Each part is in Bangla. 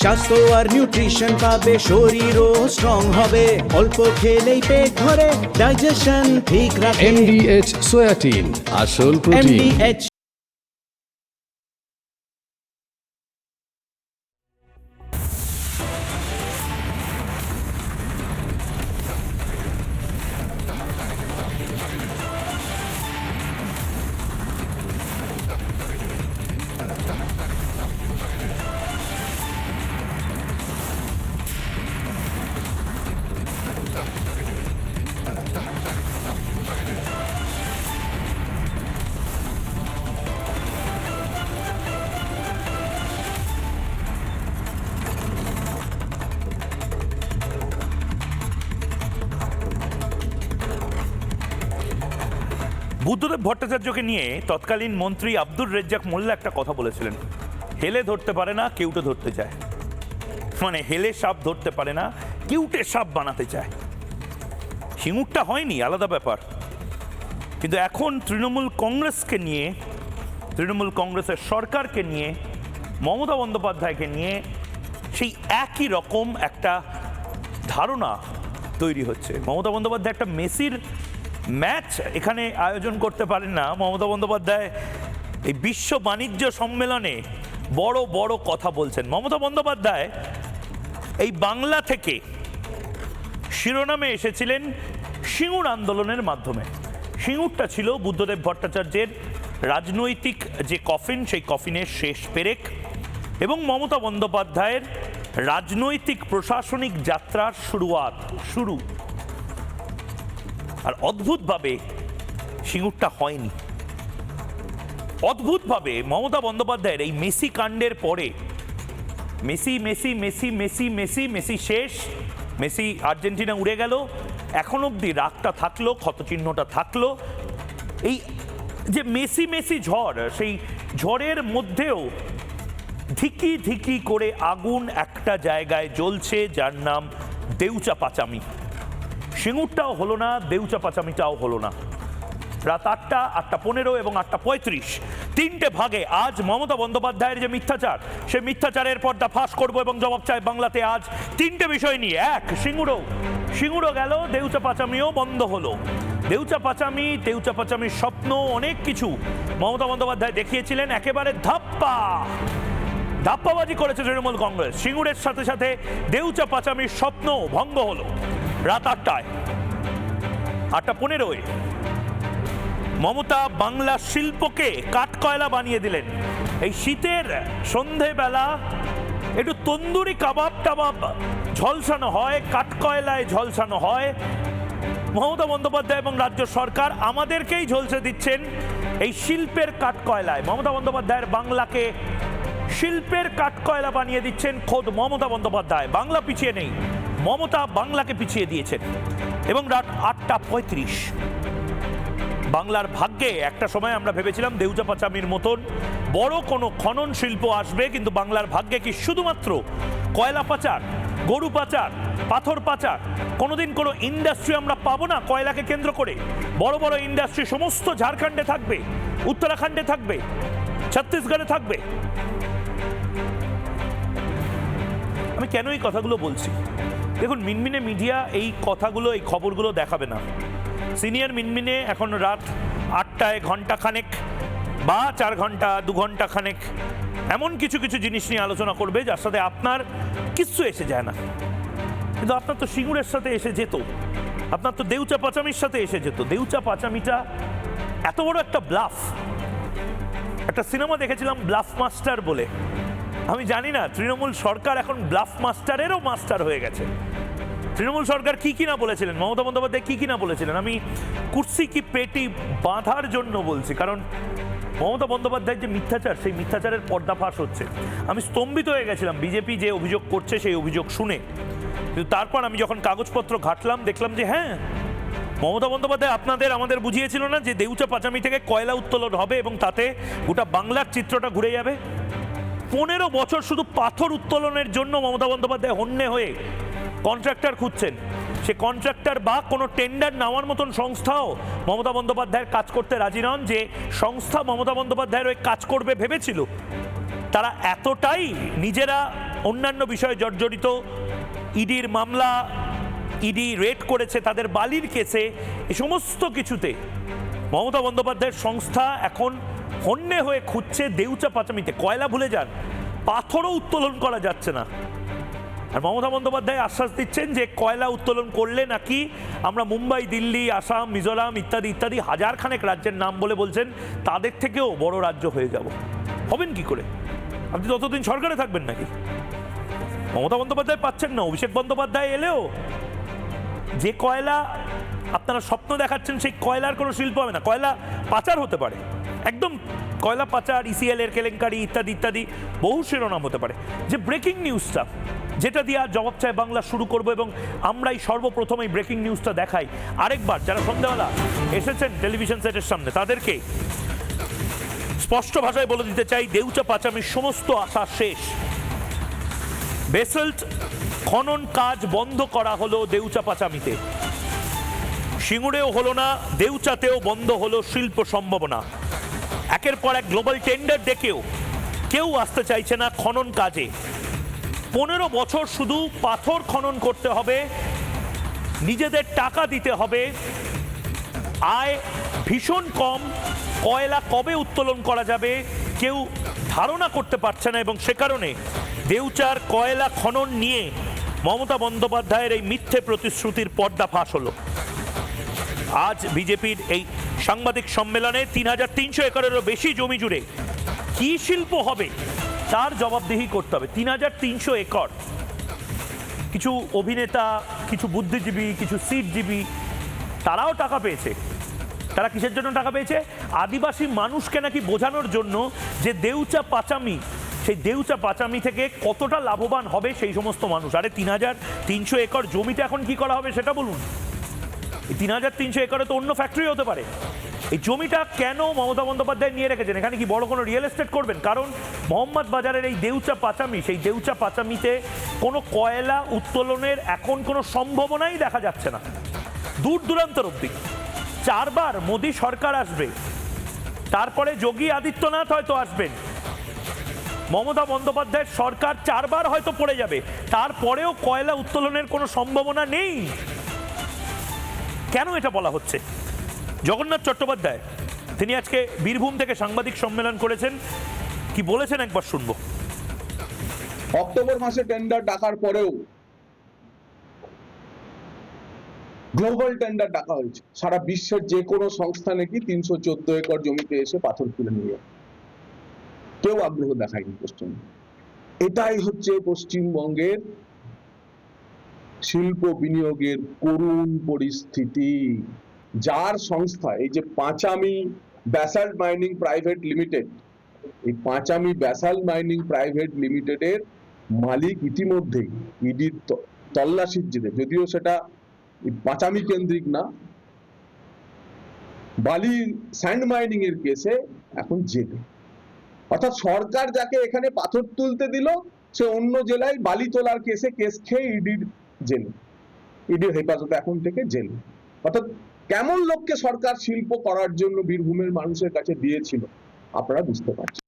স্বাস্থ্য আর নিউট্রিশন পাবে, শরীরও স্ট্রং হবে, অল্প খেলেই পেট ভরে ডাইজেশন ঠিক রাখে। MDH সোয়াটিন, আসল প্রোটিন। MDH বুদ্ধদেব ভট্টাচার্যকে নিয়ে তৎকালীন মন্ত্রী আব্দুর রেজ্জাক মোল্লা একটা কথা বলেছিলেন, হেলে ধরতে পারে না, কেউটে ধরতে চায়। মানে হেলে সাপ ধরতে পারে না, কেউটে সাপ বানাতে চায়। সিঙ্গুরটা হয়নি, আলাদা ব্যাপার। কিন্তু এখন তৃণমূল কংগ্রেসকে নিয়ে, তৃণমূল কংগ্রেসের সরকারকে নিয়ে, মমতা বন্দ্যোপাধ্যায়কে নিয়ে সেই একই রকম একটা ধারণা তৈরি হচ্ছে। মমতা বন্দ্যোপাধ্যায় একটা মেসির ম্যাচ এখানে আয়োজন করতে পারেন না। মমতা বন্দ্যোপাধ্যায় এই বিশ্ব বাণিজ্য সম্মেলনে বড় বড় কথা বলছেন। মমতা বন্দ্যোপাধ্যায় এই বাংলা থেকে শিরোনামে এসেছিলেন সিঙ্গুর আন্দোলনের মাধ্যমে। সিঙ্গুরটা ছিল বুদ্ধদেব ভট্টাচার্যের রাজনৈতিক যে কফিন, সেই কফিনের শেষ পেরেক এবং মমতা বন্দ্যোপাধ্যায়ের রাজনৈতিক প্রশাসনিক যাত্রার শুরু। আর অদ্ভুতভাবে সিঙ্গুরটা হয়নি। অদ্ভুতভাবে মমতা বন্দ্যোপাধ্যায়ের এই মেসি কাণ্ডের পরে Messi Messi Messi Messi Messi Messi শেষ, মেসি আর্জেন্টিনা উড়ে গেল, এখন অবধি রাগটা থাকলো, ক্ষতচিহ্নটা থাকলো। এই যে মেসি মেসি ঝড়, সেই ঝড়ের মধ্যেও ধিকি ধিকি করে আগুন একটা জায়গায় জ্বলছে, যার নাম দেউচা পাচামি। সিঙ্গুরটাও হলো না, দেউচা পাচামিটাও হলো না। রাত 8টা, 8:15 এবং 8:35 তিনটে ভাগে আজ মমতা বন্দ্যোপাধ্যায়ের যে মিথ্যাচার, সে মিথ্যাচারের পর্দা ফাঁস করবো এবং জবাব চাই বাংলাতে আজ তিনটে বিষয় নিয়ে। এক, সিঙ্গুরও গেল, দেউচা পাচামিও বন্ধ হলো। দেউচা পাচামির স্বপ্ন, অনেক কিছু মমতা বন্দ্যোপাধ্যায় দেখিয়েছিলেন। একেবারে ধাপ্পাবাজি করেছে তৃণমূল কংগ্রেস। সিঙ্গুরের সাথে সাথে দেউচা পাচামির স্বপ্ন ভঙ্গ হলো। রাত 8টায়, 8:15 মমতা বাংলা শিল্পকে কাঠকয়লা বানিয়ে দিলেন। এই শীতের সন্ধেবেলা একটু তন্দুরি কাবাব টাবাব ঝলসানো হয়, কাঠকয়লায় ঝলসানো হয়। মমতা বন্দ্যোপাধ্যায় এবং রাজ্য সরকার আমাদেরকেই ঝলসে দিচ্ছেন এই শিল্পের কাঠকয়লায়। মমতা বন্দ্যোপাধ্যায়ের বাংলাকে শিল্পের কাঠকয়লা বানিয়ে দিচ্ছেন খোদ মমতা বন্দ্যোপাধ্যায়। বাংলা পিছিয়ে নেই, মমতা বাংলাকে পিছিয়ে দিয়েছেন। এবং রাত 8:35 বাংলার ভাগ্যে একটা সময় আমরা ভেবেছিলাম দেউচা পাচামির মতন বড় কোনো খনন শিল্প আসবে, কিন্তু বাংলার ভাগ্যে কি শুধুমাত্র কয়লা পাচার, গরু পাচার, পাথর পাচার? কোনোদিন কোনো ইন্ডাস্ট্রি আমরা পাবো না কয়লাকে কেন্দ্র করে? বড় বড় ইন্ডাস্ট্রি সমস্ত ঝাড়খণ্ডে থাকবে, উত্তরাখণ্ডে থাকবে, ছত্তিশগড়ে থাকবে। আমি কেন এই কথাগুলো বলছি? দেখুন, মিনমিনে মিডিয়া এই কথাগুলো, এই খবরগুলো দেখাবে না। সিনিয়র মিনমিনে এখন রাত 8টায় ঘন্টাখানেক বা 4 ঘন্টা 2 ঘন্টা খানেক এমন কিছু কিছু জিনিস নিয়ে আলোচনা করবে যার সাথে আপনার কিচ্ছু এসে যায় না। কিন্তু আপনার তো সিঙ্গুরের সাথে এসে যেত, আপনার তো দেউচা পাচামির সাথে এসে যেত। দেউচা পাচামিটা এত বড় একটা ব্লাফ। একটা সিনেমা দেখেছিলাম ব্লাফ মাস্টার বলে। আমি জানি না তৃণমূল সরকার এখন ব্লাফ মাস্টারেরও মাস্টার হয়ে গেছে। তৃণমূল সরকার কি না বলেছিলেন, মমতা বন্দ্যোপাধ্যায় কি না বলেছিলেন। আমি কুর্সি কি পেটি বাঁধার জন্য বলছি, কারণ মমতা বন্দ্যোপাধ্যায়ের যে মিথ্যাচার, সেই মিথ্যাচারের পর্দাফাঁস হচ্ছে। আমি স্তম্ভিত হয়ে গেছিলাম বিজেপি যে অভিযোগ করছে সেই অভিযোগ শুনে। কিন্তু তারপর আমি যখন কাগজপত্র ঘাটলাম, দেখলাম যে হ্যাঁ, মমতা বন্দ্যোপাধ্যায় আমাদের বুঝিয়েছিল না যে দেউচা পাচামি থেকে কয়লা উত্তোলন হবে এবং তাতে গোটা বাংলার চিত্রটা ঘুরে যাবে। 15 বছর শুধু পাথর উত্তোলনের জন্য মমতা বন্দ্যোপাধ্যায় হন্যে হয়ে কন্ট্রাক্টর খুঁজছেন। সে কন্ট্রাক্টর বা কোনো টেন্ডার নেওয়ার মতন সংস্থাও মমতা বন্দ্যোপাধ্যায়ের কাজ করতে রাজি নন। যে সংস্থা মমতা বন্দ্যোপাধ্যায়ের ওই কাজ করবে ভেবেছিল, তারা এতটাই নিজেরা অন্যান্য বিষয়ে জর্জরিত, ইডির মামলা, ইডি রেড করেছে তাদের বালির কেসে, এই সমস্ত কিছুতে মমতা বন্দ্যোপাধ্যায়ের সংস্থা এখন হন্যে হয়ে খুঁজছে দেউচা পাচামিতে। কয়লা ভুলে যান, পাথরও উত্তোলন করা যাচ্ছে না। আর মমতা বন্দ্যোপাধ্যায় আশ্বাস দিচ্ছেন যে কয়লা উত্তোলন করলে নাকি আমরা মুম্বাই, দিল্লি, আসাম, মিজোরাম ইত্যাদি ইত্যাদি হাজারখানেক রাজ্যের নাম বলে বলছেন তাদের থেকেও বড় রাজ্য হয়ে যাব। হবেন কি করে? আপনি ততদিন সরকারে থাকবেন নাকি? মমতা বন্দ্যোপাধ্যায় পাচ্ছেন না, অভিষেক বন্দ্যোপাধ্যায় এলেও যে কয়লা আপনারা স্বপ্ন দেখাচ্ছেন সেই কয়লার কোনো শিল্প হবে না। কয়লা পাচার হতে পারে, একদম কয়লা পাচার, ইসিএল এর কেলেঙ্কারি ইত্যাদি ইত্যাদি বহু শিরোনাম হতে পারে। যে ব্রেকিং নিউজটা, যেটা দিয়ে আর জবাব চায় বাংলা শুরু করবো এবং আমরাই সর্বপ্রথম এই ব্রেকিং নিউজটা দেখাই। আরেকবার যারা সন্ধ্যাবেলা এসেছেন টেলিভিশন সেটের সামনে তাদেরকে স্পষ্ট ভাষায় বলে দিতে চাই, দেউচা পাচামির সমস্ত আশা শেষ। বেসল্ট খনন কাজ বন্ধ করা হলো দেউচা পাচামিতে, সিঙ্গুরেও হলো না, দেউচাতেও বন্ধ হলো শিল্প সম্ভাবনা। একের পর এক গ্লোবাল টেন্ডার ডেকেও কেউ আসতে চাইছে না খনন কাজে। 15 বছর শুধু পাথর খনন করতে হবে, নিজেদের টাকা দিতে হবে, আয় ভীষণ কম, কয়লা কবে উত্তোলন করা যাবে কেউ ধারণা করতে পারছে না এবং সে কারণে দেউচার কয়লা খনন নিয়ে মমতা বন্দ্যোপাধ্যায়ের এই মিথ্যে প্রতিশ্রুতির পর্দা ফাঁস হলো। আজ বিজেপির এই সাংবাদিক সম্মেলনে 3300 একরেরও বেশি জমি জুড়ে কি শিল্প হবে তার জবাবদিহি করতে হবে। 3300 একর। কিছু অভিনেতা, কিছু বুদ্ধিজীবী, কিছু সিটজীবী তারাও টাকা পেয়েছে। তারা কিসের জন্য টাকা পেয়েছে? আদিবাসী মানুষকে নাকি বোঝানোর জন্য যে দেউচা পাচামি, সেই দেউচা পাচামি থেকে কতটা লাভবান হবে সেই সমস্ত মানুষ। আরে 3300 একর জমিতে এখন কি করা হবে সেটা বলুন। এই 3300 একরে তো অন্য ফ্যাক্টরি হতে পারে। এই জমিটা কেন মমতা বন্দ্যোপাধ্যায় নিয়ে রেখেছেন? এখানে কি বড় কোনো রিয়েল এস্টেট করবেন? কারণ মোহাম্মদ বাজারের এই দেউচা পাচামি, সেই দেউচা পাচামিতে কোনো কয়লা উত্তোলনের এখন কোনো সম্ভাবনাই দেখা যাচ্ছে না। দূর দূরান্তর অব্দি 4 বার মোদী সরকার আসবে, তারপরে যোগী আদিত্যনাথ হয়তো আসবেন, মমতা বন্দ্যোপাধ্যায়ের সরকার 4 বার হয়তো পড়ে যাবে, তারপরেও কয়লা উত্তোলনের কোনো সম্ভাবনা নেই। কেন এটা বলা হচ্ছে? জগন্নাথ চট্টোপাধ্যায় তিনি আজকে বীরভূম থেকে সাংবাদিক সম্মেলন করেছেন, কি বলেছেন একবার শুনবো। অক্টোবর মাসে টেন্ডার ডাকার পরেও গ্লোবাল টেন্ডার ডাকা হয়েছে, সারা বিশ্বের যে কোনো সংস্থা নাকি 314 একর জমিতে এসে পাথর তুলে নিয়ে যাবে, কেউ আগ্রহ দেখায়নি পশ্চিম। এটাই হচ্ছে পশ্চিমবঙ্গের শিল্প বিনিয়োগের করুণ পরিস্থিতি। যার সংস্থা এই যে Panchami basalt mining private limited, এই পাঁচামি ব্যাসাল্ট মাইনিং প্রাইভেট লিমিটেডের মালিক ইতিমধ্যেই ইডির তল্লাশির জেরে, যদিও সেটা পাঁচামি কেন্দ্রিক না, বালি স্যান্ড মাইনিং এর কেসে এখন জেলে। অর্থাৎ সরকার যাকে এখানে পাথর তুলতে দিল সে অন্য জেলায় বালি তোলার কেসে কেস খেয়ে ইডির জেলে, ইডির হেফাজতে এখন থেকে জেলে। অর্থাৎ কেমন লোককে সরকার শিল্প করার জন্য বীরভূমের মানুষের কাছে দিয়েছিল আপনারা বুঝতে পারছেন।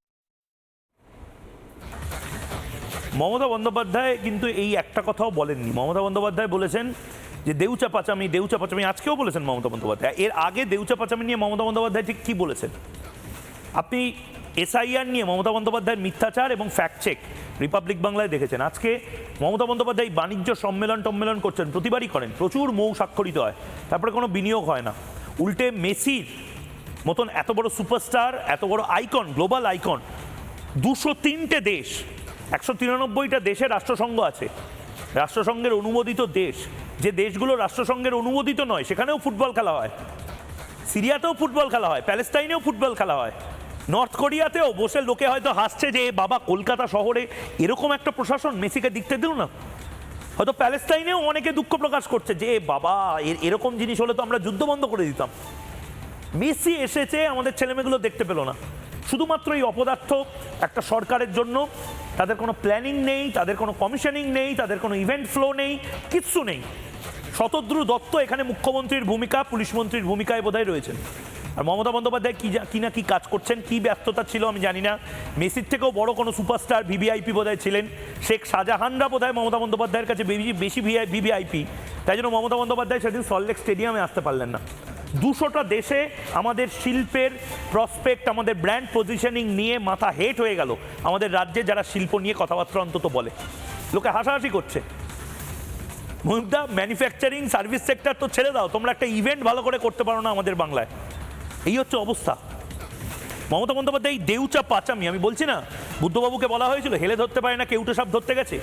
মমতা বন্দ্যোপাধ্যায় কিন্তু এই একটা কথাও বলেননি। মমতা বন্দ্যোপাধ্যায় বলেছেন যে দেউচা পাচামি, দেউচা পাচামি, আজকেও বলেছেন মমতা বন্দ্যোপাধ্যায়। এর আগে দেউচা পাচামি নিয়ে মমতা বন্দ্যোপাধ্যায় ঠিক কি বলেছেন? আপনি এসআইআর নিয়ে মমতা বন্দ্যোপাধ্যায়ের মিথ্যাচার এবং ফ্যাক্ট চেক রিপাবলিক বাংলায় দেখেছেন। আজকে মমতা বন্দ্যোপাধ্যায় বাণিজ্য সম্মেলন করছেন, প্রতিবারই করেন, প্রচুর মৌ স্বাক্ষরিত হয়, তারপরে কোনো বিনিয়োগ হয় না। উল্টে মেসির মতন এত বড় সুপারস্টার, এত বড় আইকন, গ্লোবাল আইকন, 203টে দেশ, 193টা দেশের রাষ্ট্রসংঘ আছে, রাষ্ট্রসংঘের অনুমোদিত দেশ, যে দেশগুলো রাষ্ট্রসংঘের অনুমোদিত নয় সেখানেও ফুটবল খেলা হয়, সিরিয়াতেও ফুটবল খেলা হয়, প্যালেস্টাইনেও ফুটবল খেলা হয়, নর্থ কোরিয়াতেও বসে লোকে হয়তো হাসছে যে বাবা কলকাতা শহরে এরকম একটা প্রশাসন মেসিকে দেখতে দিল না। হয়তো প্যালেস্টাইনেও অনেকে দুঃখ প্রকাশ করছে যে বাবা এরকম জিনিস হলে তো আমরা যুদ্ধ বন্ধ করে দিতাম। মেসি এসেছে, আমাদের ছেলেমেয়েগুলো দেখতে পেল না। শুধুমাত্র এই অপদার্থ একটা সরকারের জন্য, তাদের কোনো প্ল্যানিং নেই, তাদের কোনো কমিশনিং নেই, তাদের কোনো ইভেন্ট ফ্লো নেই, কিচ্ছু নেই। শতদ্রু দত্ত এখানে মুখ্যমন্ত্রীর ভূমিকা, পুলিশ মন্ত্রীর ভূমিকায় বোধহয় রয়েছেন। আর মমতা বন্দ্যোপাধ্যায় কি না কি কাজ করছেন, কি ব্যস্ততা ছিল আমি জানি না। মেসির থেকেও বড় কোনো সুপারস্টার ভিভিআইপি বোধহয় ছিলেন, শেখ শাহজাহানরা বোধহয় মমতা বন্দ্যোপাধ্যায়ের কাছে বেশি ভিভিআইপি। তাই জন্য মমতা বন্দ্যোপাধ্যায় সেদিন সল্টলেক স্টেডিয়ামে আসতে পারলেন না। 200টা দেশে আমাদের শিল্পের প্রসপেক্ট, আমাদের ব্র্যান্ড পজিশনিং নিয়ে মাথা হেট হয়ে গেল আমাদের রাজ্যে যারা শিল্প নিয়ে কথাবার্তা অন্তত বলে। লোকে হাসাহাসি করছে। মহিমদা, ম্যানুফ্যাকচারিং সার্ভিস সেক্টর তো ছেড়ে দাও, তোমরা একটা ইভেন্ট ভালো করে করতে পারো না আমাদের বাংলায়। এই হচ্ছে অবস্থা। মমতা বন্দ্যোপাধ্যায় এই দেউচা পাচামি, আমি বলছি না, বুদ্ধবাবুকে বলা হয়েছিল হেলে ধরতে পারে না, কেউটে সাপ ধরতে গেছে।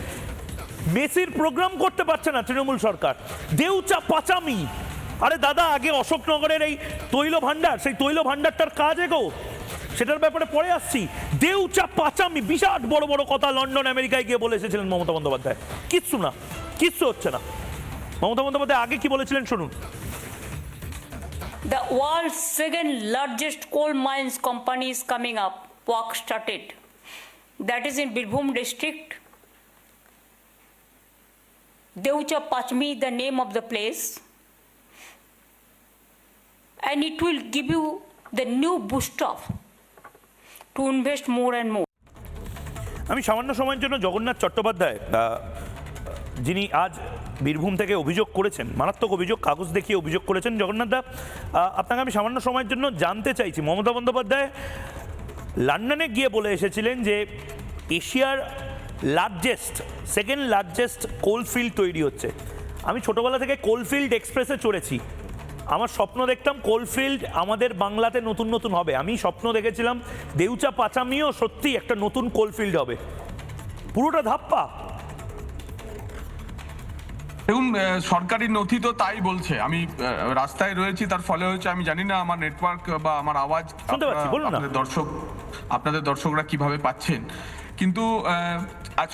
মেসির প্রোগ্রাম করতে পারছে না তৃণমূল সরকার, দেউচা পাচামি। আরে দাদা, আগে অশোকনগরের এই তৈল ভাণ্ডার, সেই তৈল ভাণ্ডারটার কাজ এগো, সেটার ব্যাপারে পরে আসছি। দেউচা পাচামি, বিরাট বড় বড় কথা লন্ডন আমেরিকায় গিয়ে বলে এসেছিলেন মমতা বন্দ্যোপাধ্যায়। কিচ্ছু না, কিচ্ছু হচ্ছে না। মমতা বন্দ্যোপাধ্যায় আগে কি বলেছিলেন শুনুন। The world's second largest coal mines company is coming up, work started. That is in Birbhum district. Deucha Pachmi, the name of the place. And it will give you the new boost up to invest more and more. আমি সামান্য সময়ের জন্য জগন্নাথ চট্টোপাধ্যায়, যিনি আজ বীরভূম থেকে অভিযোগ করেছেন, মারাত্মক অভিযোগ, কাগজ দেখিয়ে অভিযোগ করেছেন। জগন্নাথদা, আপনাকে আমি সামান্য সময়ের জন্য জানতে চাইছি, মমতা বন্দ্যোপাধ্যায় লন্ডনে গিয়ে বলে এসেছিলেন যে এশিয়ার সেকেন্ড লার্জেস্ট কোলফিল্ড তৈরি হচ্ছে। আমি ছোটোবেলা থেকে কোলফিল্ড এক্সপ্রেসে চড়েছি, আমার স্বপ্ন দেখতাম কোলফিল্ড আমাদের বাংলাতে নতুন নতুন হবে। আমি স্বপ্ন দেখেছিলাম দেউচা পাচামিও সত্যি একটা নতুন কোলফিল্ড হবে। পুরোটা ধাপ্পা। দেখুন, সরকারি নথি তো তাই বলছে। আমি রাস্তায় রয়েছি, তার ফলে হচ্ছে আমি জানি না আমার নেটওয়ার্ক বা আমার আওয়াজ আপনাদের দর্শকরা কিভাবে পাচ্ছেন, কিন্তু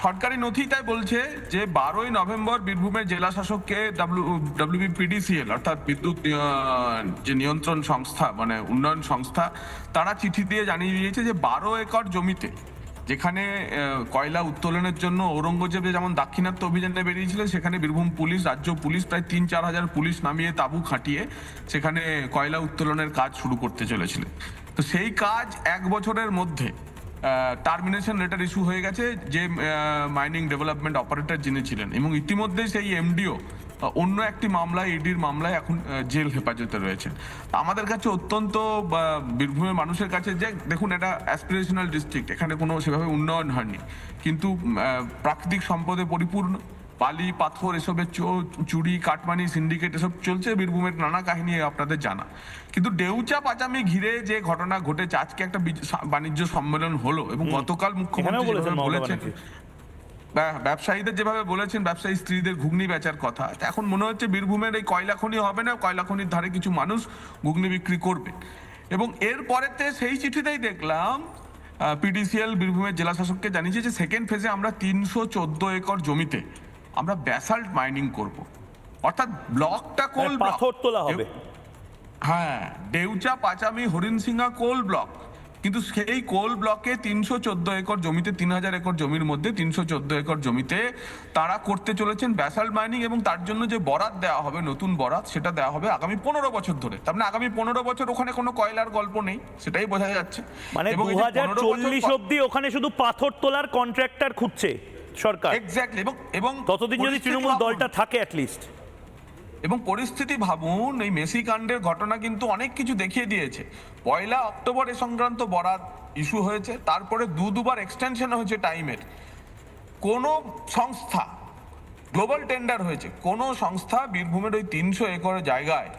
সরকারি নথি তাই বলছে যে 12ই নভেম্বর বীরভূমের জেলা শাসককে WBPDCL অর্থাৎ বিদ্যুৎ যে নিয়ন্ত্রণ সংস্থা, মানে উন্নয়ন সংস্থা, তারা চিঠি দিয়ে জানিয়ে দিয়েছে যে 12 একর জমিতে, যেখানে কয়লা উত্তোলনের জন্য ঔরঙ্গজেব যেমন দাক্ষিণাত্য অভিযানে বেরিয়েছিলেন, সেখানে বীরভূম পুলিশ, রাজ্য পুলিশ প্রায় 3-4 হাজার পুলিশ নামিয়ে তাঁবু খাটিয়ে সেখানে কয়লা উত্তোলনের কাজ শুরু করতে চলেছিলেন। তো সেই কাজ 1 বছরের মধ্যে টার্মিনেশন লেটার ইস্যু হয়ে গেছে যে মাইনিং ডেভেলপমেন্ট অপারেটর যিনি ছিলেন, এবং ইতিমধ্যে সেই এমডিও অন্য একটি মামলায়, ইডির মামলায় এখন জেল হেফাজতে রয়েছেন। আমাদের কাছে অত্যন্ত, বীরভূমের মানুষের কাছে, যে দেখুন, এটা অ্যাসপিরেশনাল ডিস্ট্রিক্ট, এখানে কোনো সেভাবে উন্নয়ন হয়নি, কিন্তু প্রাকৃতিক সম্পদে পরিপূর্ণ, বালি পাথর এসবের চুরি কাটমানি সিন্ডিকেট এসব চলছে। বীরভূমের নানা কাহিনী আপনাদের জানা, কিন্তু দেউচা পাচামি ঘিরে যে ঘটনা ঘটেছে, আজকে একটা বাণিজ্য সম্মেলন হলো এবং গতকাল মুখ্যমন্ত্রী বলেছেন, ব্যবসায়ীদের যেভাবে বলেছেন, ব্যবসায়ী স্ত্রীদের ঘুগনি বেচার কথা, এখন মনে হচ্ছে বীরভূমের এই কয়লা খনি হবে না, কয়লা খনির ধারে কিছু মানুষ ঘুগনি বিক্রি করবে। এবং এর পরেতে সেই চিঠিতেই দেখলাম PDCL বীরভূমের জেলা শাসককে জানিয়েছে যে সেকেন্ড ফেজে আমরা 314 একর জমিতে আমরা ব্যাসাল্ট মাইনিং করব, অর্থাৎ ব্লকটা কোল পাথর তোলা হবে। হ্যাঁ, দেউচা পাচামি হরিণসিংহা কোল ব্লক, কিন্তু সেই কোল ব্লকে 314 একর জমিতে, 3000 একর জমির মধ্যে 314 একর জমিতে তারা করতে চলেছেন ব্যাসাল্ট মাইনিং, এবং তার জন্য যে বরাত দেওয়া হবে, নতুন বরাত, সেটা দেওয়া হবে আগামী 15 বছর ধরে। তার মানে আগামী 15 বছর ওখানে কোনো কয়লার গল্প নেই, সেটাই বোঝা যাচ্ছে। মানে 2040 অবধি ওখানে শুধু পাথর তোলার কন্ট্রাক্টর খুঁজছে সরকার। এক্স্যাক্টলি। এবং ততদিন যদি তৃণমূল দলটা থাকে অ্যাটলিস্ট। এবং পরিস্থিতি ভাবুন, এই মেসি কাণ্ডের ঘটনা কিন্তু অনেক কিছু দেখিয়ে দিয়েছে। 1 অক্টোবর এ সংক্রান্ত বরাত ইস্যু হয়েছে, তারপরে দুবার এক্সটেনশন হয়েছে টাইমের। কোন সংস্থা, গ্লোবাল টেন্ডার হয়েছে, কোন সংস্থা বীরভূমের ওই 300 একর জায়গায়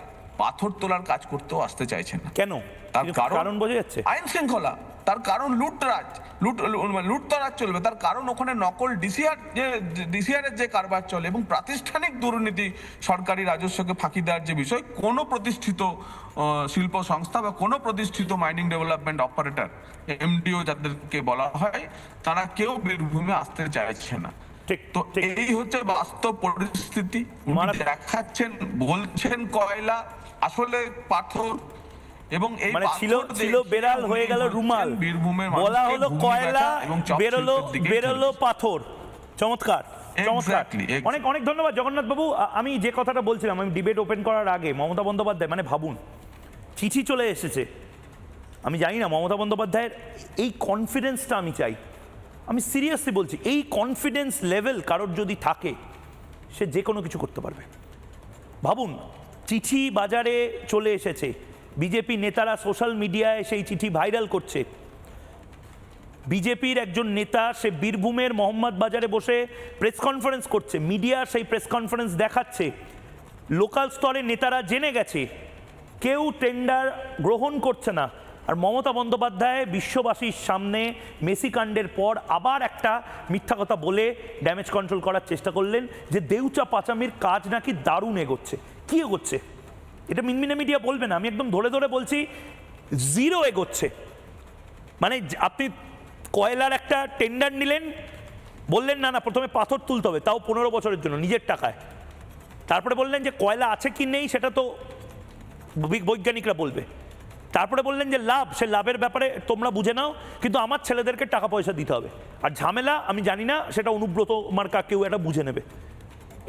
পাথর তোলার কাজ করতেও আসতে চাইছে না। কেন? তার কারণ বোঝা যাচ্ছে, আইন শৃঙ্খলা। তার কারণ লুটতরাজ চলবে। তার কারণ ওখানে নকল ডিসিআর এর যে কারবার চলে, এবং প্রাতিষ্ঠানিক দুর্নীতি, সরকারি রাজস্বকে ফাঁকি দেওয়ার যে বিষয়, কোনো প্রতিষ্ঠিত শিল্প সংস্থা বা কোনো প্রতিষ্ঠিত মাইনিং ডেভেলপমেন্ট অপারেটর, এমডিও যাদেরকে বলা হয়, তারা কেউ বীরভূমে আসতে চাইছে না। তো এই হচ্ছে বাস্তব পরিস্থিতি। দেখাচ্ছেন, বলছেন কয়লা, আসলে পাথর, এবং এই মানে ছিল বেড়াল হয়ে গেল রুমাল, বলা হলো কয়লা, বেরোলো পাথর। চমৎকার, চমৎকার। অনেক অনেক ধন্যবাদ জগন্নাথ বাবু। আমি যে কথাটা বলছিলাম, আমি ডিবেট ওপেন করার আগে, মমতা বন্দ্যোপাধ্যায়, মানে ভাবুন, চিঠি চলে এসেছে। আমি জানি না মমতা বন্দ্যোপাধ্যায়ের এই কনফিডেন্সটা আমি চাই। আমি সিরিয়াসলি বলছি, এই কনফিডেন্স লেভেল কারোর যদি থাকে সে যে কোনো কিছু করতে পারবে। ভাবুন, চিঠি বাজারে চলে এসেছে, বিজেপি নেতারা সোশ্যাল মিডিয়ায় সেই চিঠি ভাইরাল করছে। বিজেপির একজন নেতা সে বীরভূমের মোহাম্মদ বাজারে বসে প্রেস কনফারেন্স করছে, মিডিয়া সেই প্রেস কনফারেন্স দেখাচ্ছে। লোকাল স্তরে নেতারা জেনে গেছে, কেউ টেন্ডার গ্রহণ করছে না। আর মমতা বন্দ্যোপাধ্যায় বিশ্ববাসীর সামনে মেসি কাণ্ডের পর আবার একটা মিথ্যা কথা বলে ড্যামেজ কন্ট্রোল করার চেষ্টা করলেন যে দেউচা পাচামির কাজ নাকি দারুণ এগোচ্ছে। কি এগোচ্ছে? এটা মিনমিনে মিডিয়া বলবে না, আমি একদম ধরে ধরে বলছি, জিরো এগোচ্ছে। মানে আপনি কয়লার একটা টেন্ডার নিলেন, বললেন না না প্রথমে পাথর তুলতে হবে, তাও 15 বছরের জন্য নিজের টাকায়। তারপরে বললেন যে কয়লা আছে কি নেই সেটা তো বৈজ্ঞানিকরা বলবে। তারপরে বললেন যে লাভ, সে লাভের ব্যাপারে তোমরা বুঝে নাও, কিন্তু আমার ছেলেদেরকে টাকা পয়সা দিতে হবে। আর ঝামেলা আমি জানি না, সেটা অনুব্রত মার্কা কেউ একটা বুঝে নেবে।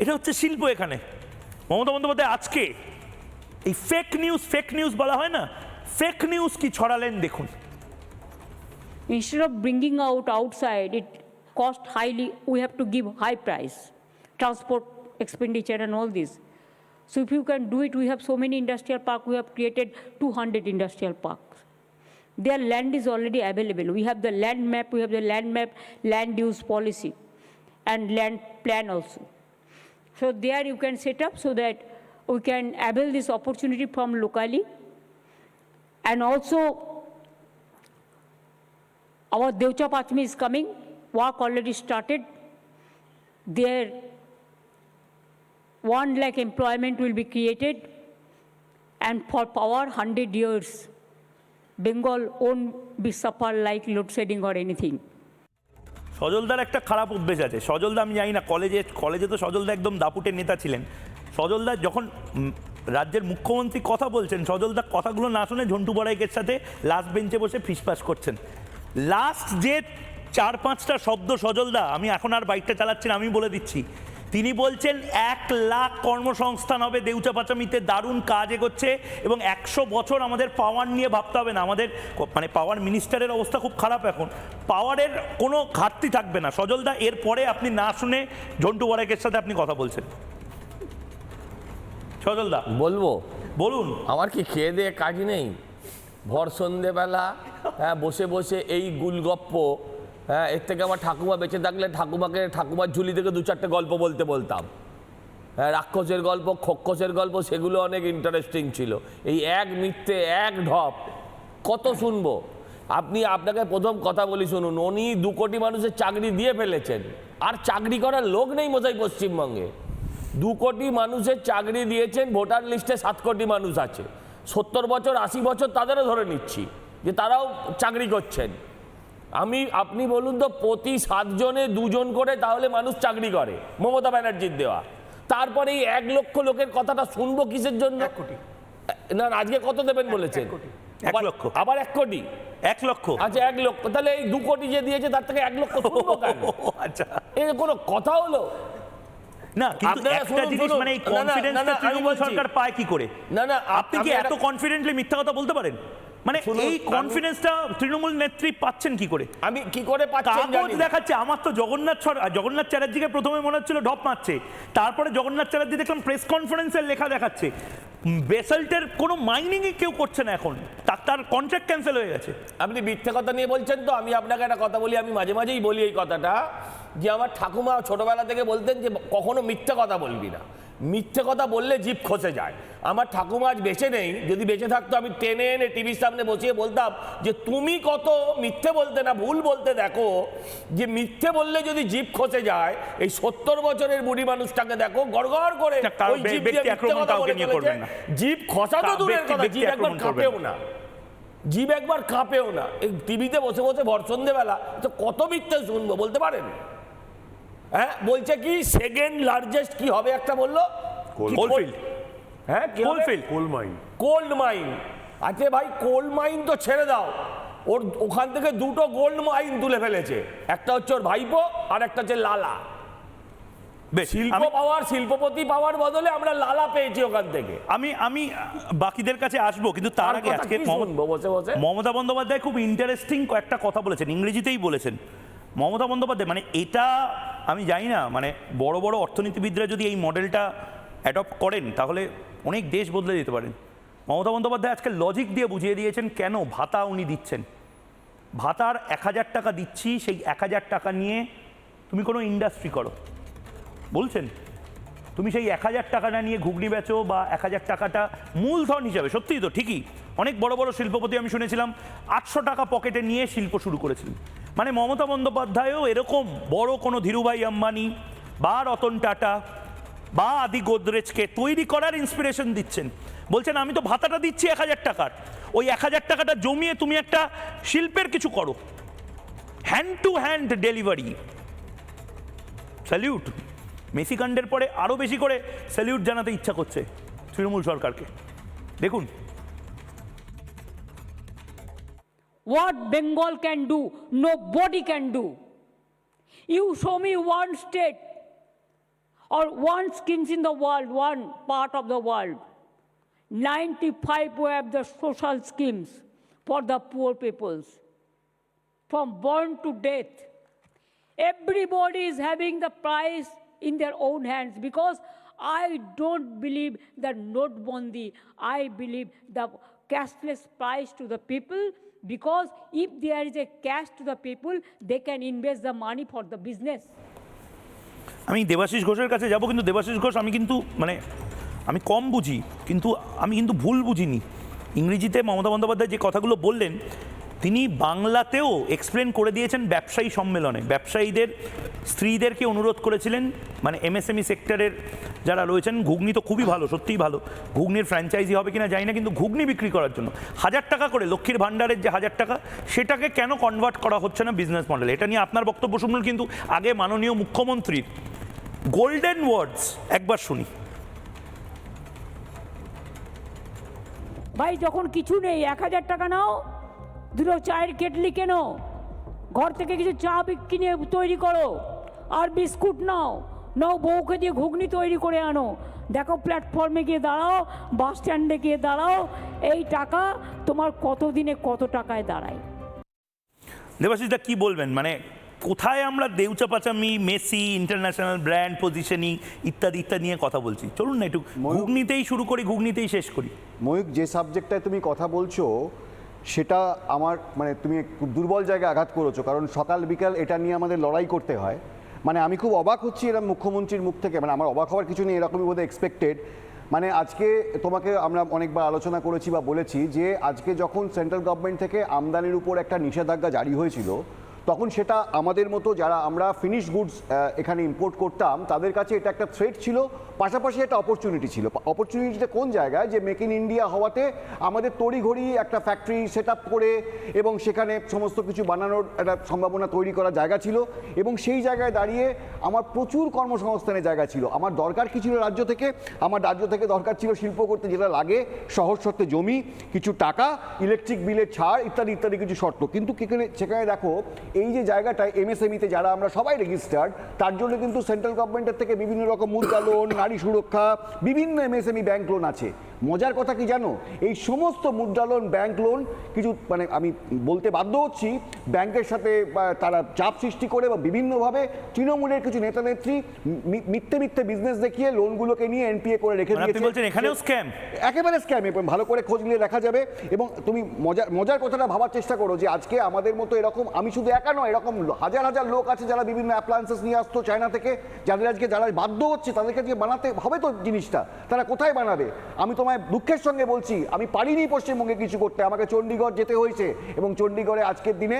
এটা হচ্ছে শিল্প এখানে। মমতা বন্দ্যোপাধ্যায় আজকে এই ফেক নিউজ বলা হয় না, ফেক নিউজ কি ছড়ালেন দেখুন। Instead of bringing out outside, it cost highly, we have to give high price, transport expenditure and all this. So if you can do it, we have so many industrial parks, we have created 200 industrial parks. Their land is already available. We have the land map, land use policy, and land plan also. So there you can set up so that we can avail this opportunity from locally. And also, our Deucha Pachmi is coming, work already started. There 1 lakh employment will be created, and for power 100 years, Bengal won't be suffer like load shedding or anything. সজলদার একটা খারাপ অভ্যেস আছে। সজলদা আমি জানি না, কলেজে তো সজলদা একদম দাপুটের নেতা ছিলেন। সজলদা যখন রাজ্যের মুখ্যমন্ত্রী কথা বলছেন, সজলদা কথাগুলো না শুনে ঝন্টু বড়াইকের সাথে লাস্ট বেঞ্চে বসে ফিসফাস করছেন। লাস্ট যে 4-5টা শব্দ সজলদা, আমি এখন আর বাইকটা চালাচ্ছি না, আমি বলে দিচ্ছি, তিনি বলছেন 1 লাখ কর্মসংস্থান হবে দেউচা পাচামিতে, দারুণ কাজ এগোচ্ছে, এবং 100 বছর আমাদের পাওয়ার নিয়ে ভাবতে হবে না। আমাদের মানে পাওয়ার মিনিস্টারের অবস্থা খুব খারাপ এখন, পাওয়ারের কোনো ঘাটতি থাকবে না। সজলদা এরপরে আপনি না শুনে ঝন্টু বড়াইকের সাথে আপনি কথা বলছেন। সজলদা বলবো, বলুন। আমার কি খেয়ে দিয়ে কাজ নেই? ভর সন্ধেবেলা বসে বসে এই গুলগপ্প, এর থেকে আমার ঠাকুমা বেঁচে থাকলে ঠাকুমার ঝুলি থেকে 2-4টে গল্প বলতাম। রাক্ষসের গল্প, খক্ষসের গল্প, সেগুলো অনেক ইন্টারেস্টিং ছিল। এই এক মিথ্যে, এক ঢপ কত শুনবো? আপনাকে প্রথম কথা বলি শুনুন, উনি 2 কোটি মানুষের চাকরি দিয়ে ফেলেছেন, আর চাকরি করার লোক নেই মশাই পশ্চিমবঙ্গে। 2 কোটি মানুষের চাকরি দিয়েছেন, ভোটার লিস্টে 7 কোটি মানুষ আছে। 70 বছর 80 বছর তাদেরও ধরে নিচ্ছি যে তারাও চাকরি করছেন। আপনি বলুন তো, প্রতি 7 জনে 2 জন করে তাহলে মানুষ চাকরি করে মমতা ব্যানার্জির দেওয়া। তারপরে এই 1 লক্ষ লোকের কথাটা শুনবো কিসের জন্য? 1 কোটি না, আজকে কত দেবেন বলেছেন? 1 লক্ষ। আবার 1 কোটি? 1 লক্ষ। আচ্ছা 1 লক্ষ, তাহলে এই 2 কোটি যে দিয়েছে তার থেকে 1 লক্ষ শুনবো কেন? আচ্ছা, এর কোনো কথা হলো? না, কিন্তু একটা জিনিস, মানে এই কনফিডেন্সটা তৃণমূল সরকার পায় কি করে? না, আপনি কি এত কনফিডেন্টলি মিথ্যা কথা বলতে পারেন? মানে এই কনফিডেন্সটা তৃণমূল নেত্রী পাচ্ছেন কি করে? আমি কি করে পাচ্ছি কাগজ দেখাচ্ছে। আমার তো জগন্নাথ চ্যাটার্জিকে প্রথমে মনে হচ্ছিল ঢপ মারছে, তারপরে জগন্নাথ চ্যাটার্জি দেখলাম প্রেস কনফারেন্সের লেখা দেখাচ্ছে। বেসাল্টের কোনো মাইনিংই কেউ করছে না এখন, তার কন্ট্রাক্ট ক্যান্সেল হয়ে গেছে। আপনি মিথ্যে কথা নিয়ে বলছেন তো, আমি আপনাকে একটা কথা বলি, আমি মাঝে মাঝেই বলি এই কথাটা, যে আমার ঠাকুমা ছোটবেলা থেকে বলতেন যে কখনো মিথ্যে কথা বলবি না, মিথ্যে কথা বললে জিভ খসে যায়। আমার ঠাকুমা আজ বেঁচে নেই, যদি বেঁচে থাকতো আমি টেনে এনে টিভির সামনে বসিয়ে বলতাম যে তুমি কত মিথ্যে বলতে না ভুল বলতে দেখো, যে মিথ্যে বললে যদি জিভ খসে যায়, এই 70 বছরের বুড়ি মানুষটাকে দেখো গড়গড় করে ওই জিভ দিয়ে মিথ্যে কথা বলে চলেছে। জিভ খসা তো দূরের কথা, জিভ একবার কাঁপেও না, জিভ একবার কাঁপেও না। এই টিভিতে বসে বসে ভর সন্ধেবেলা তো কত মিথ্যে শুনবো বলতে পারেন? হ্যাঁ, বলছে কি সেকেন্ড লার্জেস্ট কি হবে একটা বললো, কোলফিল্ড। হ্যাঁ, কোল্ড মাইন। আচ্ছা ভাই, কোল্ড মাইন তো ছেড়ে দাও, ওখান থেকে 2টো গোল্ড মাইন তুলে ফেলেছে, একটা হচ্ছে ওর ভাইপো আর একটা হচ্ছে লালা। বেশ, শিল্প আমি- পাওয়ার, শিল্পপতি পাওয়ার বদলে আমরা লালা পেয়েছি ওখান থেকে। আমি বাকিদের কাছে আসবো, কিন্তু তার তার আগে কথা আজকে কি শুনবো বসে বসে? মমতা বন্দ্যোপাধ্যায় খুব ইন্টারেস্টিং কয়েকটা কথা বলেছেন, ইংরেজিতেই বলেছেন। মমতা বন্দ্যোপাধ্যায় মানে এটা আমি জানি না, মানে বড় বড় অর্থনীতিবিদরা যদি এই মডেলটা অ্যাডপ্ট করেন তাহলে অনেক দেশ বদলে যেতে পারেন। মমতা বন্দ্যোপাধ্যায় আজকে লজিক দিয়ে বুঝিয়ে দিয়েছেন কেন ভাতা উনি দিচ্ছেন। ভাতার 1000 টাকা দিচ্ছি, সেই 1000 টাকা নিয়ে তুমি কোনো ইন্ডাস্ট্রি করো বলছেন। তুমি সেই 1000 টাকাটা নিয়ে ঘুগনি বেচো, বা 1000 টাকাটা মূলধন হিসাবে, সত্যিই তো ঠিকই অনেক বড় বড় শিল্পপতি আমি শুনেছিলাম 800 টাকা পকেটে নিয়ে শিল্প শুরু করেছিলেন। মানে মমতা বন্দ্যোপাধ্যায়ও এরকম বড় কোনো ধীরুভাই আম্বানি বা রতন টাটা বা আদি গোদরেজকে তৈরি করার ইন্সপিরেশন দিচ্ছেন। বলছেন আমি তো ভাতাটা দিচ্ছি 1000 টাকার, ওই 1000 টাকাটা জমিয়ে তুমি একটা শিল্পের কিছু করো, hand to hand delivery. Salute. Messi কাণ্ডের পরে আরও বেশি করে স্যালিউট জানাতে ইচ্ছা করছে তৃণমূল সরকারকে। দেখুন What Bengal can do, nobody can do. You show me one state or one schemes in the world, one part of the world. 95 we have the social schemes for the poor peoples. From born to death, everybody is having the price in their own hands, because I don't believe that notbandi, I believe the cashless price to the people, because if there is a cash to the people, they can invest the money for the business. আমি দেবাশিস ঘোষের কাছে যাব, কিন্তু দেবাশিস ঘোষ আমি কম বুঝি, কিন্তু আমি কিন্তু ভুল বুঝিনি। ইংরেজিতে মমতা বন্দ্যোপাধ্যায় যে কথাগুলো বললেন তিনি বাংলাতেও এক্সপ্লেন করে দিয়েছেন ব্যবসায়ী সম্মেলনে। ব্যবসায়ীদের স্ত্রীদেরকে অনুরোধ করেছিলেন, মানে এমএসএমই সেক্টরের যারা রয়েছেন, ঘুগনি তো খুবই ভালো, সত্যিই ভালো, ঘুগনির ফ্র্যাঞ্চাইজি হবে কিনা জানি না, কিন্তু ঘুগনি বিক্রি করার জন্য 1000 টাকা করে লক্ষ্মীর ভাণ্ডারের যে 1000 টাকা, সেটাকে কেন কনভার্ট করা হচ্ছে না বিজনেস মডেল। এটা নিয়ে আপনার বক্তব্য শুনুন, কিন্তু আগে মাননীয় মুখ্যমন্ত্রীর গোল্ডেন ওয়ার্ডস একবার শুনি। ভাই যখন কিছু নেই 1000 টাকা নাও, দুটো চায়ের কেটলি কেন, ঘর থেকে কিছু চা কিনে তৈরি করো, আর বিস্কুট নাও, বউকে দিয়ে ঘুগনি তৈরি করে আনো, দেখো প্ল্যাটফর্মে গিয়ে দাঁড়াও, বাস স্ট্যান্ডে গিয়ে দাঁড়াও, এই টাকা তোমার কত দিনে কত টাকায় দাঁড়ায়। দেবাশিস দা কি বলবেন, মানে কোথায় আমরা Deucha পাচামি, Messi, international brand positioning ইত্যাদি ইত্যাদি নিয়ে কথা বলছি? চলুন না একটু ঘুগনিতেই শুরু করি, ঘুগনিতেই শেষ করি। ময়ূক, যে সাবজেক্টটায় তুমি কথা বলছো সেটা আমার মানে তুমি খুব দুর্বল জায়গায় আঘাত করেছো, কারণ সকাল বিকাল এটা নিয়ে আমাদের লড়াই করতে হয়। মানে আমি খুব অবাক হচ্ছি এরকম মুখ্যমন্ত্রীর মুখ থেকে, মানে আমার অবাক হওয়ার কিছু নেই, এরকমই বোধহয় এক্সপেক্টেড। মানে আজকে তোমাকে আমরা অনেকবার আলোচনা করেছি বা বলেছি যে আজকে যখন সেন্ট্রাল গভর্নমেন্ট থেকে আমদানির উপর একটা নিষেধাজ্ঞা জারি হয়েছিল, তখন সেটা আমাদের মতো যারা আমরা ফিনিশ গুডস এখানে ইম্পোর্ট করতাম তাদের কাছে এটা একটা থ্রেট ছিল, পাশাপাশি একটা অপরচুনিটি ছিল। অপরচুনিটিটা কোন জায়গায়, যে মেক ইন ইন্ডিয়া হওয়াতে আমাদের তড়িঘড়ি একটা ফ্যাক্টরি সেট আপ করে এবং সেখানে সমস্ত কিছু বানানোর একটা সম্ভাবনা তৈরি করার জায়গা ছিল, এবং সেই জায়গায় দাঁড়িয়ে আমার প্রচুর কর্মসংস্থানের জায়গা ছিল। আমার দরকার কি ছিল রাজ্য থেকে? আমার রাজ্য থেকে দরকার ছিল শিল্প করতে যেটা লাগে, সহজ শর্তে জমি, কিছু টাকা, ইলেকট্রিক বিলের ছাড় ইত্যাদি ইত্যাদি কিছু শর্ত। কিন্তু সেখানে দেখো এই যে জায়গাটায় এমএসএমইতে যারা আমরা সবাই রেজিস্টার্ড, তার জন্য কিন্তু সেন্ট্রাল গভর্নমেন্টের থেকে বিভিন্ন রকম মুদ্রা লোন, নারী সুরক্ষা, বিভিন্ন এমএসএমই ব্যাংক লোন আছে। মজার কথা কি জানো, এই সমস্ত মুদ্রা লোন, ব্যাংক লোন কিছু মানে আমি বলতে বাধ্য হচ্ছি, ব্যাংকের সাথে তারা চাপ সৃষ্টি করে বা বিভিন্নভাবে তৃণমূলের কিছু নেতা নেত্রী মিথ্যে মিথ্যে বিজনেস দেখিয়ে লোনগুলোকে নিয়ে এনপিএ করে রেখে দিয়েছে। এখানেও স্ক্যাম, একেবারে স্ক্যাম। ভালো করে খোঁজ নিয়ে দেখা যাবে। এবং তুমি মজার কথাটা ভাবার চেষ্টা করো যে আজকে আমাদের মতো এরকম, আমি শুধু একা নয়, এরকম হাজার হাজার লোক আছে যারা বিভিন্ন অ্যাপ্লায়েন্সেস নিয়ে আসতো চায়না থেকে, যাদের আজকে যারা বাধ্য হচ্ছে তাদেরকে আজকে বানাতে হবে তো জিনিসটা, তারা কোথায় বানাবে? আমি তোমায় দুঃখের সঙ্গে বলছি, আমি পারিনি পশ্চিমবঙ্গে কিছু করতে, আমাকে চণ্ডীগড় যেতে হয়েছে, এবং চণ্ডীগড়ে আজকের দিনে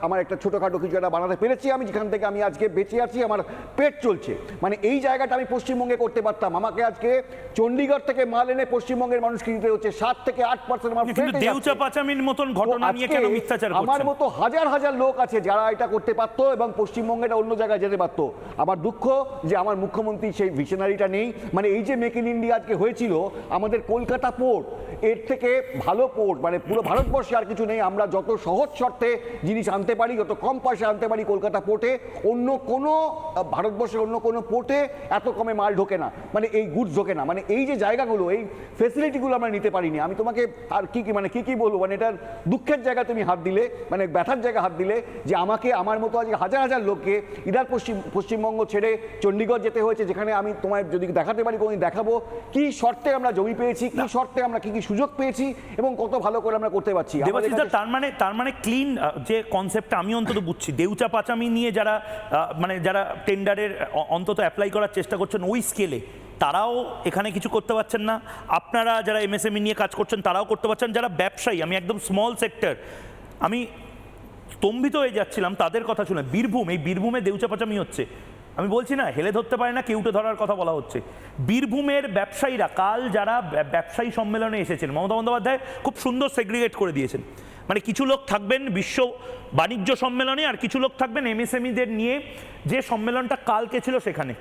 আমার একটা ছোটোখাটো কিছু একটা বানাতে পেরেছি আমি, যেখান থেকে আমি আজকে বেঁচে আছি, আমার পেট চলছে। মানে এই জায়গাটা আমি পশ্চিমবঙ্গে করতে পারতাম, আমাকে আজকে চণ্ডীগড় থেকে মাল এনে পশ্চিমবঙ্গের মানুষকে দিতে হচ্ছে 7 থেকে 8% আমার দেউচা পাচামির মতন ঘটনা নিয়ে কেন মিথ্যাচার করছেন? আমার মতো হাজার হাজার লোক লোক আছে যারা এটা করতে পারতো এবং পশ্চিমবঙ্গে এটা অন্য জায়গায় যেতে পারতো। আমার দুঃখ যে আমার মুখ্যমন্ত্রী সেই ভিশনারিটা নেই। মানে এই যে মেক ইন ইন্ডিয়া আজকে হয়েছিল, আমাদের কলকাতা পোর্ট এর থেকে ভালো পোর্ট মানে পুরো ভারতবর্ষে আর কিছু নেই। আমরা যত সহজ শর্তে জিনিস আনতে পারি, যত কম পয়সা আনতে পারি কলকাতা পোর্টে, অন্য কোনো ভারতবর্ষের অন্য কোনো পোর্টে এত কমে মাল ঢোকে না, মানে এই গুডস ঢোকে না। মানে এই যে জায়গাগুলো, এই ফেসিলিটিগুলো আমরা নিতে পারিনি। আমি তোমাকে আর কি বলবো, মানে এটার দুঃখের জায়গা তুমি হাত দিলে, মানে ব্যথার জায়গা হাত দিলে, যে আমাকে আমার মতো আজকে হাজার হাজার লোককে ইদার পশ্চিমবঙ্গ ছেড়ে চণ্ডীগড় যেতে হয়েছে, যেখানে আমি তোমায় যদি দেখাতে পারি কোনোদিন দেখাবো কি শর্তে আমরা জমি পেয়েছি, কি শর্তে আমরা কি সুযোগ পেয়েছি এবং কত ভালো করে আমরা করতে পারছি। তার মানে ক্লিন যে কনসেপ্টটা আমি অন্তত বুঝছি, দেউচা পাচামি নিয়ে যারা টেন্ডারের অন্তত অ্যাপ্লাই করার চেষ্টা করছেন ওই স্কেলে, তারাও এখানে কিছু করতে পারছেন না। আপনারা যারা এমএসএমই নিয়ে কাজ করছেন তারাও করতে পারছেন। যারা ব্যবসায়ী, আমি একদম স্মল সেক্টর, আমি স্তম্ভিত হয়ে যাচ্ছিলাম তাদের কথা শুনে। এই বীরভূমে দেউচা পাচামি হচ্ছে, আমি বলছি না হেলে ধরতে পারে না, কেউটে ধরার কথা বলা হচ্ছে। বীরভূমের ব্যবসায়ীরা কাল যারা ব্যবসায়ী সম্মেলনে এসেছেন, মমতা বন্দ্যোপাধ্যায় খুব সুন্দর সেগ্রিগেট করে দিয়েছেন। মানে কিছু লোক থাকবেন বিশ্ব বাণিজ্য সম্মেলনে আর কিছু লোক থাকবেন এমএসএমইদের নিয়ে যে সম্মেলনটা কালকে ছিল সেখানে।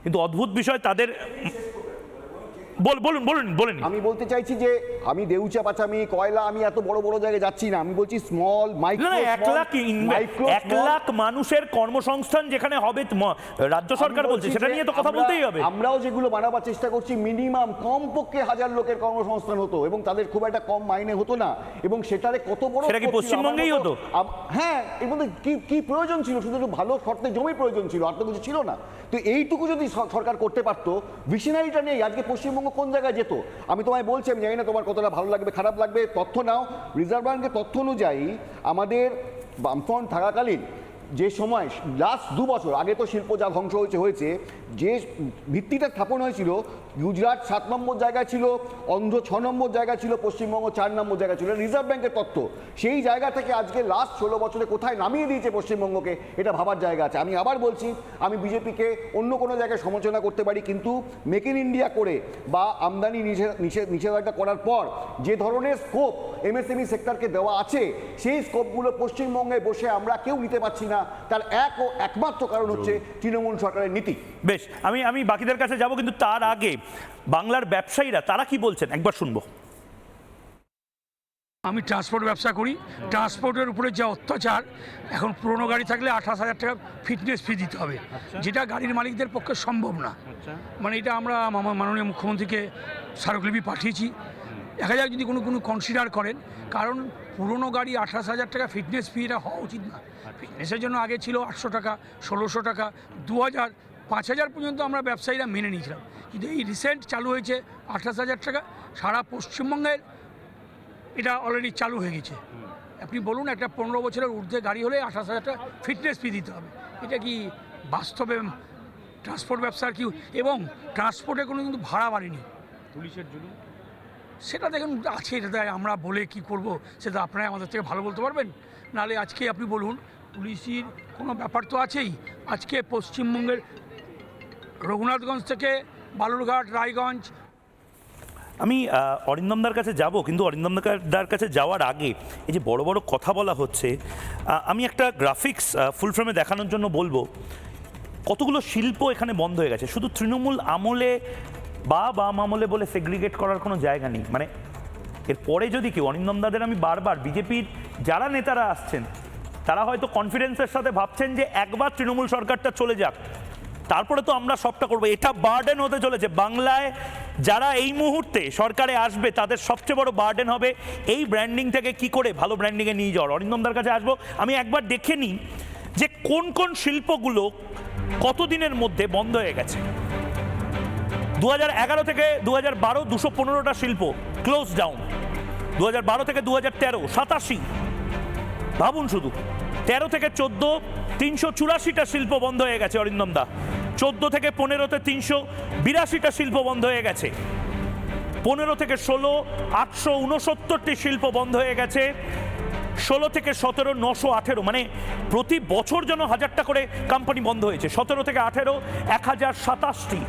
কিন্তু অদ্ভুত বিষয় তাদের বলুন। আমি বলতে চাইছি যে আমি দেউচা পাচামি কয়লা আমি এত বড় বড় জায়গায় যাচ্ছি না, আমি বলছি স্মল মাইক্রো। 1 লাখ মানুষের কর্মসংস্থান যেখানে হবে, রাজ্য সরকার বলছে সেটা নিয়ে তো কথা বলতেই হবে। আমরাও যেগুলো বানাবার চেষ্টা করছি, মিনিমাম কমপক্ষে 1000 লোকের কর্মসংস্থান হতো এবং তাদের খুব একটা কম মাইনে হতো না, এবং সেটারে কত বড়, সেটা কি পশ্চিমবঙ্গেই হতো? হ্যাঁ, এর মধ্যে কি প্রয়োজন ছিল? শুধু একটু ভালো শর্তে জমি প্রয়োজন ছিল, আর তো কিছু ছিল না। তো এইটুকু যদি সরকার করতে পারতো, ভিশনারিটা নেই, আজকে পশ্চিমবঙ্গ কোন জায়গায় যেত? আমি তোমায় বলছি, আমি জানি না তোমার কতটা ভালো লাগবে খারাপ লাগবে, তথ্য নাও। রিজার্ভ ব্যাংকের তথ্য অনুযায়ী আমাদের বামফ্রন্ট থাকাকালীন যে সময় লাস্ট 2 বছর আগে, তো শিল্প যা ধ্বংস হয়েছে, যে ভিত্তিটা স্থাপন হয়েছিল, গুজরাট 7 নম্বর জায়গায় ছিল, অন্ধ্র 6 নম্বর জায়গায় ছিল, পশ্চিমবঙ্গ 4 নম্বর জায়গায় ছিল। রিজার্ভ ব্যাংকের তথ্য, সেই জায়গা থেকে আজকে লাস্ট 16 বছরে কোথায় নামিয়ে দিয়েছে পশ্চিমবঙ্গকে, এটা ভাবার জায়গা আছে। আমি আবার বলছি, আমি বিজেপিকে অন্য কোনো জায়গায় সমালোচনা করতে পারি, কিন্তু মেক ইন ইন্ডিয়া করে বা আমদানি নিষেধাজ্ঞা করার পর যে ধরনের স্কোপ এমএসএমই সেক্টরকে দেওয়া আছে, সেই স্কোপগুলো পশ্চিমবঙ্গে বসে আমরা কেউ নিতে পারছি না। তার একমাত্র কারণ হচ্ছে তৃণমূল সরকারের নীতি। বেশ, আমি বাকিদের কাছে যাব, কিন্তু তার আগে বাংলার ব্যবসায়ীরা তারা কি বলছেন একবার শুনবো। আমি ট্রান্সপোর্ট ব্যবসা করি। ট্রান্সপোর্টের উপরে যে অত্যাচার, এখন পুরনো গাড়ি থাকলে 28,000 টাকা ফিটনেস ফি দিতে হবে, যেটা গাড়ির মালিকদের পক্ষে সম্ভব না। মানে এটা আমরা মাননীয় মুখ্যমন্ত্রীকে স্মারকলিপি পাঠিয়েছি, দেখা যাক যদি কোনো কনসিডার করেন, কারণ পুরনো গাড়ি 28,000 টাকা ফিটনেস ফি, এটা হওয়া উচিত না। ফিটনেসের জন্য আগে ছিল 800 টাকা, 1600 টাকা, 2000, 5000 পর্যন্ত আমরা ব্যবসায়ীরা মেনে নিয়েছিলাম। কিন্তু এই রিসেন্ট চালু হয়েছে 28,000 টাকা, সারা পশ্চিমবঙ্গের এটা অলরেডি চালু হয়ে গেছে। আপনি বলুন, একটা 15 বছরের ঊর্ধ্বে গাড়ি হলে 28,000 টাকা ফিটনেস ফি দিতে হবে, এটা কি বাস্তবে ট্রান্সপোর্ট ব্যবসার কি? এবং ট্রান্সপোর্টে কোনো কিন্তু ভাড়া বাড়েনি, পুলিশের জন্য সেটা দেখুন আছে, এটা আমরা বলে কি করব, সেটা আপনারাই আমাদের থেকে ভালো বলতে পারবেন। নাহলে আজকে আপনি বলুন, পুলিশের কোনো ব্যাপার তো আছেই। আজকে পশ্চিমবঙ্গের রঘুনাথগঞ্জ থেকে বালুরঘাট, রায়গঞ্জ, আমি অরিন্দমদার কাছে যাব, কিন্তু অরিন্দমদার কাছে যাওয়ার আগে এই যে বড় বড় কথা বলা হচ্ছে, আমি একটা গ্রাফিক্স ফুল ফ্রেমে দেখানোর জন্য বলবো। কতগুলো শিল্প এখানে বন্ধ হয়ে গেছে, শুধু তৃণমূল আমলে বা বাম আমলে বলে সেগ্রিগেট করার কোনো জায়গা নেই। মানে এরপরে যদি কেউ, অরিন্দমদাদের আমি বারবার, বিজেপির যারা নেতারা আসছেন তারা হয়তো কনফিডেন্সের সাথে ভাবছেন যে একবার তৃণমূল সরকারটা চলে যাক, তারপরে তো আমরা সবটা করবো। এটা বার্ডেন হতে চলেছে বাংলায়। যারা এই মুহূর্তে সরকারে আসবে তাদের সবচেয়ে বড় বার্ডেন হবে এই ব্র্যান্ডিং থেকে কি করে ভালো ব্র্যান্ডিংয়ে নিয়ে যাওয়ার। অরিন্দমদার কাছে আসবো, আমি একবার দেখে নিই যে কোন কোন শিল্পগুলো কতদিনের মধ্যে বন্ধ হয়ে গেছে। 2011 থেকে 2012 215টা শিল্প ক্লোজ ডাউন, 2012 থেকে 2013 87, ভাবুন শুধু 13 থেকে 14 384টা শিল্প বন্ধ হয়ে গেছে অরিন্দমদা। 14 থেকে 15-তে 382টা শিল্প বন্ধ হয়ে গেছে। 15 থেকে 16 869টি শিল্প বন্ধ হয়ে গেছে। 16 থেকে 17 918, মানে প্রতি বছর যেন 1000টা করে কোম্পানি বন্ধ হয়েছে। 17 থেকে 18 1027টি।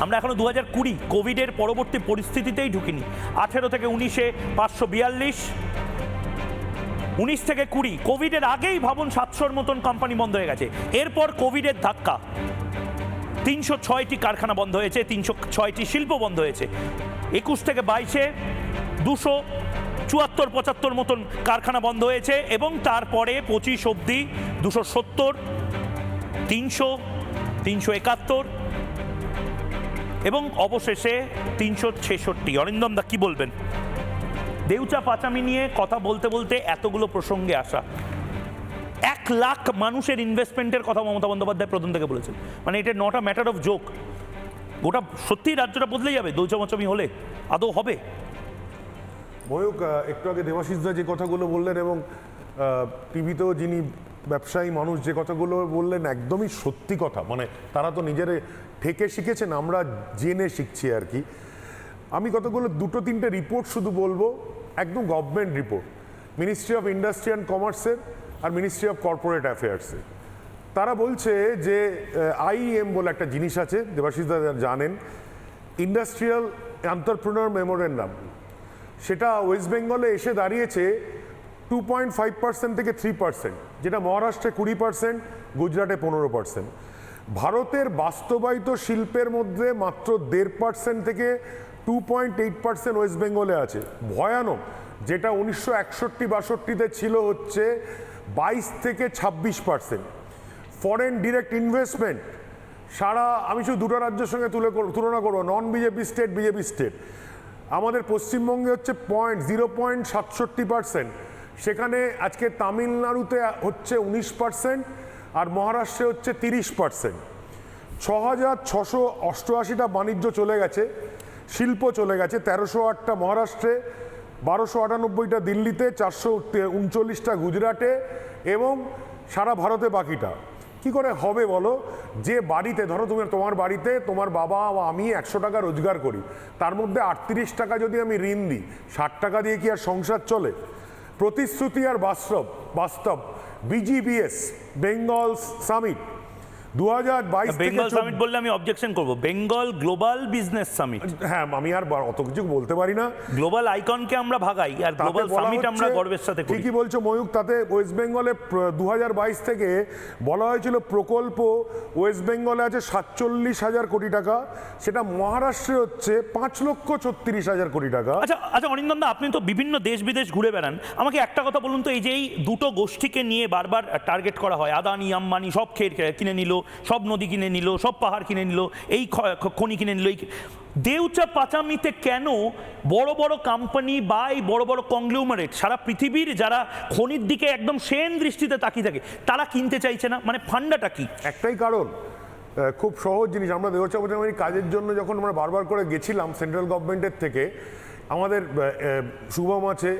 আমরা এখনো 2020 কোভিডের পরবর্তী পরিস্থিতিতেই ঢুকিনি। 18 থেকে 19-এ 542, 19 থেকে 20 কোভিডের আগেই ভাবুন 700-র মতন কোম্পানি বন্ধ হয়ে গেছে। এরপর কোভিডের ধাক্কা 306টি কারখানা বন্ধ হয়েছে, 306টি শিল্প বন্ধ হয়েছে। 21 থেকে 22-এ 274-75 মতন কারখানা বন্ধ হয়েছে এবং তারপরে 25 অবধি 270, 300, 371 এবং অবশেষে 366। অরিন্দম দা কি বলবেন? দেউচা পাচামি নিয়ে কথা বলতে বলতে এতগুলো প্রসঙ্গে আসা, 1 লাখ মানুষের ইনভেস্টমেন্টের কথা মমতা বন্দ্যোপাধ্যায় প্রথম থেকে বলেছেন। মানে এটা not a matter of joke, গোটা সত্যিই রাজ্যটা বদলে যাবে দেউচা পাচামি হলে, আদৌ হবে? ময়ূক, একটু আগে দেবাশিসদা যে কথাগুলো বললেন এবং টিভিতেও যিনি ব্যবসায়ী মানুষ যে কথাগুলো বললেন একদমই সত্যি কথা। মানে তারা তো নিজেরা ঠেকে শিখেছেন, আমরা জেনে শিখছি আর কি। আমি কতগুলো 2-3টে রিপোর্ট শুধু বলবো, একদম government report, ministry of industry and কমার্সের আর মিনিস্ট্রি অফ কর্পোরেট অ্যাফেয়ার্সের। তারা বলছে যে আইএম বলে একটা জিনিস আছে, দেবাশিসদা জানেন, ইন্ডাস্ট্রিয়াল এন্টারপ্রেনিউর মেমোরেন্ডাম, সেটা ওয়েস্ট বেঙ্গলে এসে দাঁড়িয়েছে 2.5% থেকে 3%, যেটা মহারাষ্ট্রে 20%, গুজরাটে 15%। ভারতের বাস্তবায়িত শিল্পের মধ্যে মাত্র 1.5% থেকে 2.8% ওয়েস্ট বেঙ্গলে আছে। ভয়ানক, যেটা 1961-62-তে ছিল হচ্ছে 22 থেকে 26%। ফরেন ডিরেক্ট ইনভেস্টমেন্ট সারা, আমি শুধু দুটো রাজ্যের সঙ্গে তুলনা করবো, নন বিজেপি স্টেট, বিজেপি স্টেট। আমাদের পশ্চিমবঙ্গে হচ্ছে 0.67%, সেখানে আজকে তামিলনাড়ুতে হচ্ছে 19% আর মহারাষ্ট্রে হচ্ছে 30%। 6,688টা বাণিজ্য চলে গেছে, শিল্প চলে গেছে, 1308টা মহারাষ্ট্রে, 1298টা দিল্লিতে, 439টা গুজরাটে এবং সারা ভারতে বাকিটা। কি করে হবে বলো? যে বাড়িতে ধরো তোমার বাড়িতে তোমার বাবা বা আমি 100 টাকা রোজগার করি, তার মধ্যে 38 টাকা যদি আমি ঋণ দিই, 60 টাকা দিয়ে কি আর সংসার চলে? প্রতিশ্রুতি আর বাস্তব BGBS, Bengal summit 2022 Bengal summit বললে আমি অবজেকশন করব। Bengal global business summit. হ্যাঁ, আমি আর অত কিছু বলতে পারি না। গ্লোবাল আইকনকে আমরা ভাগাই আর গ্লোবাল সামিট আমরা গর্বের সাথে করি। ঠিকই বলছো ময়ূক, তাতে ওয়েস্ট বেঙ্গলে 2022 থেকে বলা হয়েছিল প্রকল্প ওয়েস্ট বেঙ্গলে আছে 47,000 কোটি টাকা, সেটা মহারাষ্ট্রে হচ্ছে 5,36,000 কোটি টাকা। আচ্ছা আচ্ছা, অরিন্দম দা, আপনি তো বিভিন্ন দেশ বিদেশ ঘুরে বেড়ান, আমাকে একটা কথা বলুন তো, এই যে এই দুটো গোষ্ঠীকে নিয়ে বারবার টার্গেট করা হয়, আদানি আম্বানি সব কিনে নিল, সব নদী কিনে নিল, সব পাহাড় কিনে নিল, এই খনি কিনে নিল, দেউচা পাচামিতে কেন বড় বড় কোম্পানি বা এই বড় বড় কংগ্লোমারেট সারা পৃথিবীর যারা খনির দিকে একদম সেন দৃষ্টিতে তাকিয়ে থাকে তারা কিনতে চাইছে না? মানে ফান্ডাটা কি? একটাই কারণ, খুব সহজ জিনিস। আমরা দেউচা পাচামির কাজের জন্য যখন আমরা বারবার করে গেছিলাম সেন্ট্রাল গভর্নমেন্টের থেকে, আমাদের শুভম আছে,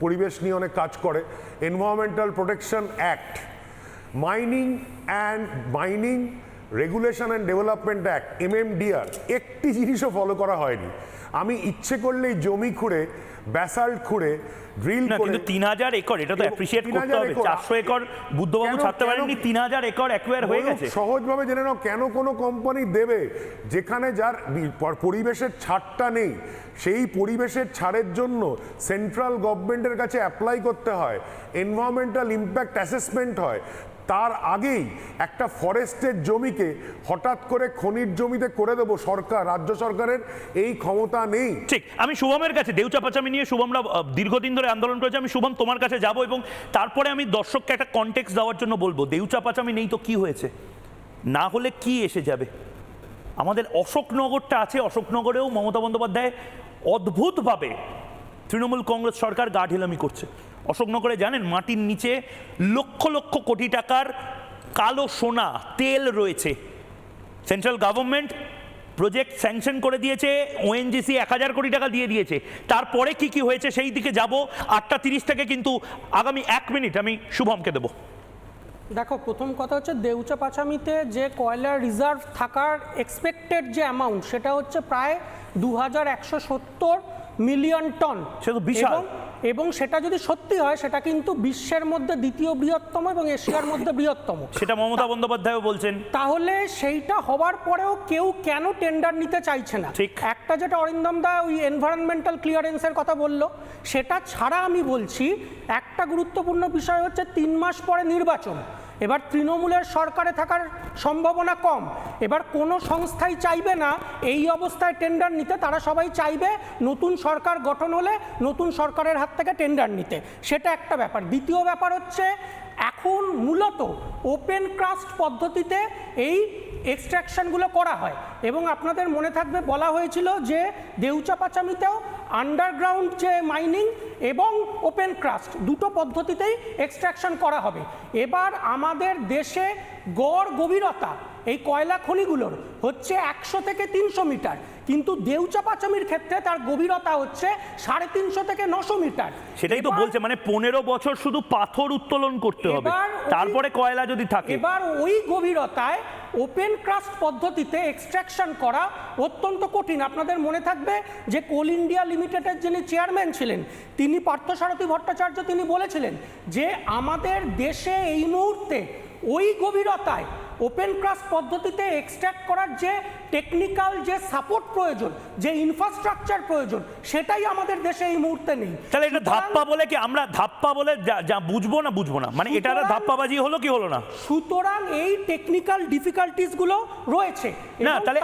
পরিবেশ নিয়ে অনেক কাজ করে, environmental protection act, mining regulation and development act, MMDR, একটি জিনিসও ফলো করা হয়নি। আমি ইচ্ছে করলেই জমি খুঁড়ে, ব্যাসাল্ট খুঁড়ে, ড্রিল করে, কিন্তু 3,000 একর, এটা তো অ্যাপ্রিশিয়েট করতে হবে। 400 একর বুদ্ধবাবু ছাড়তে পারেননি, 3,000 একর অ্যাকোয়ার হয়ে গেছে। সহজভাবে জেনে নাও, কেন কোনো কোম্পানি দেবে যেখানে যার পরিবেশের ছাড়টা নেই? সেই পরিবেশের ছাড়ের জন্য সেন্ট্রাল গভর্নমেন্টের কাছে অ্যাপ্লাই করতে হয়, এনভায়রনমেন্টাল ইম্প্যাক্ট অ্যাসেসমেন্ট হয়। তার আগেই একটা ফরেস্টের জমিকে হঠাৎ করে খনির জমিতে করে দেবো সরকার, রাজ্য সরকারের এই ক্ষমতা নেই। ঠিক, আমি শুভমের কাছে দেউচা পাচামি নিয়ে, শুভমরা দীর্ঘদিন ধরে আন্দোলন করেছে, আমি শুভম তোমার কাছে যাব এবং তারপরে আমি দর্শককে একটা কনটেক্সট দেওয়ার জন্য বলবো, দেউচা পাচামি নেই তো কি হয়েছে? না হলে কি এসে যাবে? আমাদের অশোকনগরটা আছে, অশোকনগরেও মমতা বন্দ্যোপাধ্যায় অদ্ভুতভাবে তৃণমূল কংগ্রেস সরকার গা ঢিলামি করছে। অশোকনগরে জানেন মাটির নিচে লক্ষ লক্ষ কোটি টাকার কালো সোনা তেল রয়েছে। সেন্ট্রাল গভর্নমেন্ট প্রজেক্ট স্যাংশন করে দিয়েছে, ONGC 1,000 কোটি টাকা দিয়ে দিয়েছে। তারপরে কি কি হয়েছে সেই দিকে যাব 8:30 থেকে, কিন্তু আগামী 1 মিনিট আমি শুভমকে দেবো। দেখো, প্রথম কথা হচ্ছে দেউচা পাচামিতে যে কয়লার রিজার্ভ থাকার এক্সপেক্টেড যে অ্যামাউন্ট, সেটা হচ্ছে প্রায় 2,170 মিলিয়ন টন। সে তো বিশাল। এবং সেটা যদি সত্যি হয় সেটা কিন্তু বিশ্বের মধ্যে দ্বিতীয় বৃহত্তম এবং এশিয়ার মধ্যে বৃহত্তম, সেটা মমতা বন্দ্যোপাধ্যায়ও বলছেন। তাহলে সেইটা হওয়ার পরেও কেউ কেন টেন্ডার নিতে চাইছে না? ঠিক। একটা যেটা অরিন্দম দা ওই এনভায়রনমেন্টাল ক্লিয়ারেন্সের কথা বললো, সেটা ছাড়া আমি বলছি একটা গুরুত্বপূর্ণ বিষয় হচ্ছে 3 মাস পরে নির্বাচন। এবার তৃণমূলের সরকারে থাকার সম্ভাবনা কম, এবার কোনো সংস্থাই চাইবে না এই অবস্থায় টেন্ডার নিতে, তারা সবাই চাইবে নতুন সরকার গঠন হলে নতুন সরকারের হাত থেকে টেন্ডার নিতে, সেটা একটা ব্যাপার। দ্বিতীয় ব্যাপার হচ্ছে এখন মূলত ওপেন কাস্ট পদ্ধতিতে এই এক্সট্রাকশনগুলো করা হয়, এবং আপনাদের মনে থাকবে বলা হয়েছিল যে দেউচা পাচামিতেও আন্ডারগ্রাউন্ড যে মাইনিং এবং ওপেন কাস্ট দুটো পদ্ধতিতেই এক্সট্রাকশন করা হবে। এবার আমাদের দেশে গড় গভীরতা এই কয়লা খনিগুলোর হচ্ছে 100 থেকে 300 মিটার, কিন্তু দেউচা পাচামির ক্ষেত্রে তার গভীরতা হচ্ছে 350 থেকে 900 মিটার। সেটাই তো বলছে, মানে 15 বছর শুধু পাথর উত্তোলন করতে হবে, তারপরে কয়লা যদি থাকে। এবার ওই গভীরতায় ওপেন কাস্ট পদ্ধতিতে এক্সট্রাকশন করা অত্যন্ত কঠিন। আপনাদের মনে থাকবে যে কোল ইন্ডিয়া লিমিটেডের যিনি চেয়ারম্যান ছিলেন, তিনি পার্থসারথী ভট্টাচার্য, তিনি বলেছিলেন যে আমাদের দেশে এই মুহূর্তে ওই গভীরতায় ওপেন কাস্ট পদ্ধতিতে এক্সট্রাক্ট করার যে টেকনিক্যাল যে সাপোর্ট প্রয়োজন, যে ইনফ্রাস্ট্রাকচার প্রয়োজন, সেটাই আমাদের দেশে এই মুহূর্তে নেই। তাহলে এটা ধাপ্পা বলে কি আমরা ধাপ্পা বলে যা বুঝবো না, মানে এটা ধাপ্পাবাজি হলো কি হলো না? সুতরাং এই টেকনিক্যাল ডিফিকাল্টিস গুলো রয়েছে না, তাহলে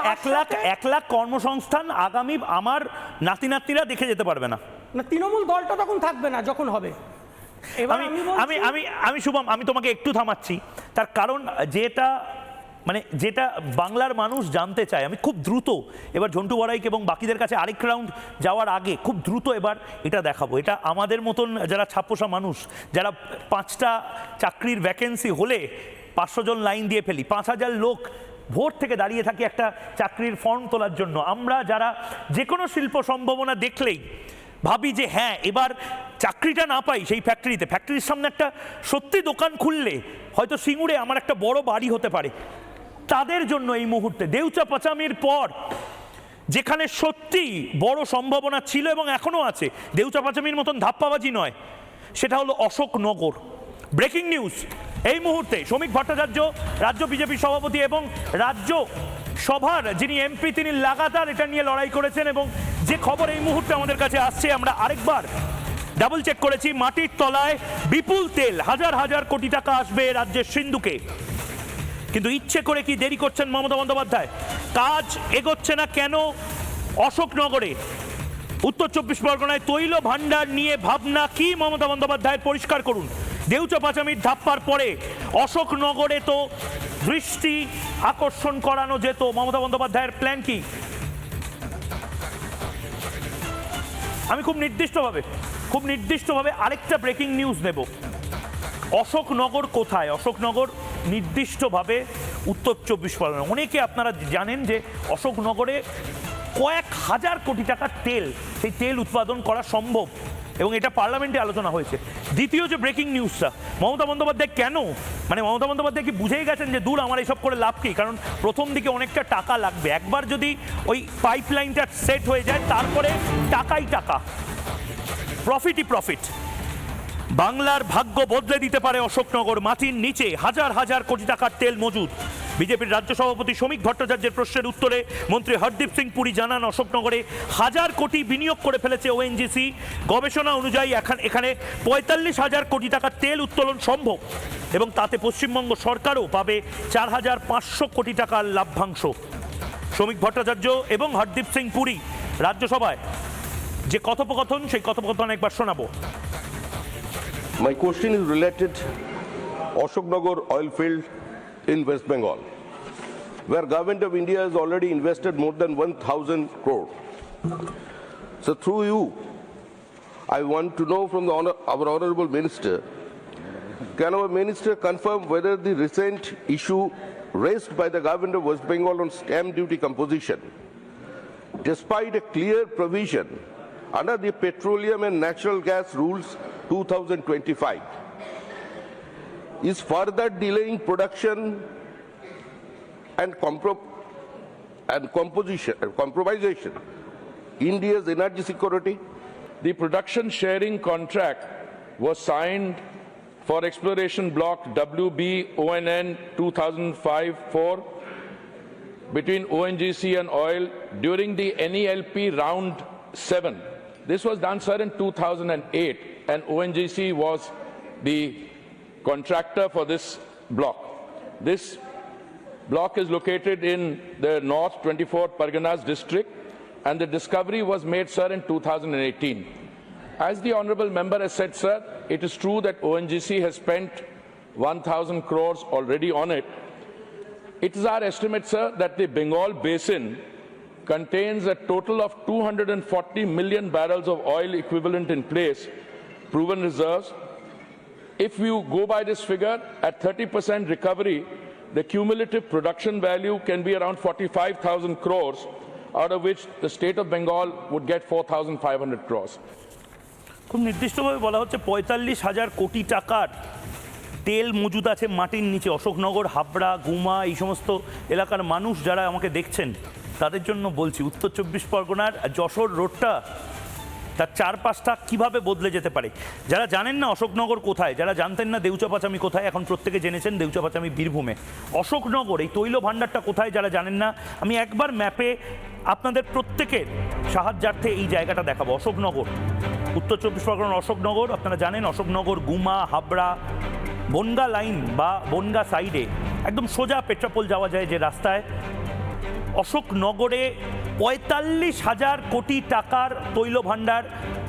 1 লাখ কর্মসংস্থান আগামী আমার নাতি নাতনিরা দেখে যেতে পারবে না। না, তৃণমূল দলটা তখন থাকবে না যখন হবে। আমি শুভম, আমি তোমাকে একটু থামাচ্ছি, তার কারণ যেটা বাংলার মানুষ জানতে চায়, আমি খুব দ্রুত এবার ঝন্টু বড়াইক এবং বাকিদের কাছে আরেক রাউন্ড যাওয়ার আগে খুব দ্রুত এবার এটা দেখাবো। এটা আমাদের মতন যারা ছাপ্পোষা মানুষ, যারা 5টা চাকরির ভ্যাকেন্সি হলে 500 জন লাইন দিয়ে ফেলি, 5000 লোক ভোর থেকে দাঁড়িয়ে থাকি একটা চাকরির ফর্ম তোলার জন্য, আমরা যারা যে কোনো শিল্প সম্ভাবনা দেখলেই ভাবি যে হ্যাঁ এবার চাকরিটা না পাই সেই ফ্যাক্টরির সামনে একটা সত্যি দোকান খুললে হয়তো সিঙ্গুরে আমার একটা বড় বাড়ি হতে পারে, তাদের জন্য এই মুহূর্তে দেউচা পাচামির পর যেখানে সত্যি বড় সম্ভাবনা ছিল এবং এখনো আছে, দেউচা পাচামির মতন ধাপ্পাবাজি নয়, সেটা হলো অশোকনগর। ব্রেকিং নিউজ এই মুহূর্তে, শ্রমিক ভট্টাচার্য রাজ্য বিজেপি সভাপতি এবং রাজ্য সভার যিনি এমপি, তিনি লাগাতার এটা নিয়ে লড়াই করেছেন, এবং যে খবর এই মুহূর্তে আমাদের কাছে আসছে, আমরা আরেকবার ডাবল চেক করেছি, মাটির তলায় বিপুল তেল, হাজার হাজার কোটি টাকা আসবে রাজ্যের সিন্ধুকে। কিন্তু ইচ্ছে করে কি দেরি করছেন মমতা বন্দ্যোপাধ্যায়? কাজ এগোচ্ছে না কেন অশোকনগরে? উত্তর 24 পরগনায় তৈল ভান্ডার নিয়ে ভাবনা কি মমতা বন্দ্যোপাধ্যায়ের? পরিষ্কার করুন। দেউচা পাচামির ধাপ্পার পরে অশোকনগরে তো দৃষ্টি আকর্ষণ করানো যেত, মমতা বন্দ্যোপাধ্যায়ের প্ল্যান কি? আমি খুব নির্দিষ্টভাবে আরেকটা ব্রেকিং নিউজ নেব। অশোকনগর কোথায়? অশোকনগর নির্দিষ্টভাবে উত্তর 24 পরগনা। অনেকে আপনারা জানেন যে অশোকনগরে কয়েক হাজার কোটি টাকার তেল, সেই তেল উৎপাদন করা সম্ভব, এবং এটা পার্লামেন্টে আলোচনা হয়েছে। দ্বিতীয় যে ব্রেকিং নিউজটা, মমতা বন্দ্যোপাধ্যায় মমতা বন্দ্যোপাধ্যায় কি বুঝেই গেছেন যে দূর আমার এইসব করে লাভ কি? কারণ প্রথম দিকে অনেকটা টাকা লাগবে, একবার যদি ওই পাইপলাইনটা সেট হয়ে যায় তারপরে টাকাই টাকা, প্রফিটই প্রফিট। বাংলার ভাগ্য বদলে দিতে পারে অশোকনগর, মাটির নিচে হাজার হাজার কোটি টাকার তেল মজুদ। বিজেপির রাজ্য সভাপতি শ্রমিক ভট্টাচার্যের প্রশ্নের উত্তরে মন্ত্রী হরদীপ সিং পুরী জানান, অশোকনগরে 1000 কোটি বিনিয়োগ করে ফেলেছে ওএনজিসি। গবেষণা অনুযায়ী এখানে 45,000 কোটি টাকার তেল উত্তোলন সম্ভব, এবং তাতে পশ্চিমবঙ্গ সরকারও পাবে 4500 কোটি টাকার লাভ্যাংশ। শ্রমিক ভট্টাচার্য এবং হরদীপ সিং পুরী রাজ্যসভায় যে কথোপকথন, সেই কথোপকথন একবার শোনাবো। My question is related Ashoknagar oil field in West Bengal, where Government of India has already invested more than 1,000 crore. So through you, I want to know from our Honorable Minister, can our Minister confirm whether the recent issue raised by the Government of West Bengal on stamp duty composition, despite a clear provision under the Petroleum and Natural Gas Rules 2025, is further delaying production and compromisation India's energy security? the production sharing contract was signed for exploration block WB ONN 2005-4 between ONGC and oil during the NELP round 7. This was done, sir, in 2008, and ONGC was the contractor for this block. This block is located in the North 24 Parganas district, and the discovery was made, sir, in 2018. As the honorable member has said, sir, it is true that ONGC has spent 1,000 crores already on it. It is our estimate, sir, that the Bengal Basin contains a total of 240 million barrels of oil equivalent in place, proven reserves. If you go by this figure, at 30% recovery, the cumulative production value can be around 45,000 crores, out of which the state of Bengal would get 4,500 crores. খুব নির্দিষ্টভাবে বলা হচ্ছে ৪৫,০০০ কোটি টাকার তেল মজুদ আছে মাটির নিচে। অশোকনগর, হাবড়া, গুমা এই সমস্ত এলাকার মানুষ যারা আমাকে দেখছেন তাদের জন্য বলছি, উত্তর ২৪ পরগনার যশোর রোডটা তার চারপাশটা কীভাবে বদলে যেতে পারে। যারা জানেন না অশোকনগর কোথায়, যারা জানতেন না দেউচাপাচামি কোথায়, এখন প্রত্যেকে জেনেছেন দেউচাপাচামি বীরভূমে। অশোকনগর এই তৈল ভাণ্ডারটা কোথায় যারা জানেন না, আমি একবার ম্যাপে আপনাদের প্রত্যেকের সাহায্যার্থে এই জায়গাটা দেখাবো। অশোকনগর, উত্তর ২৪ পরগনার অশোকনগর, আপনারা জানেন অশোকনগর, গুমা, হাবড়া, বনগা লাইন বা বনগা সাইডে একদম সোজা পেট্রাপোল যাওয়া যায় যে রাস্তায়, অশোকনগরে ৪৫,০০০ কোটি টাকার তৈল ভাণ্ডার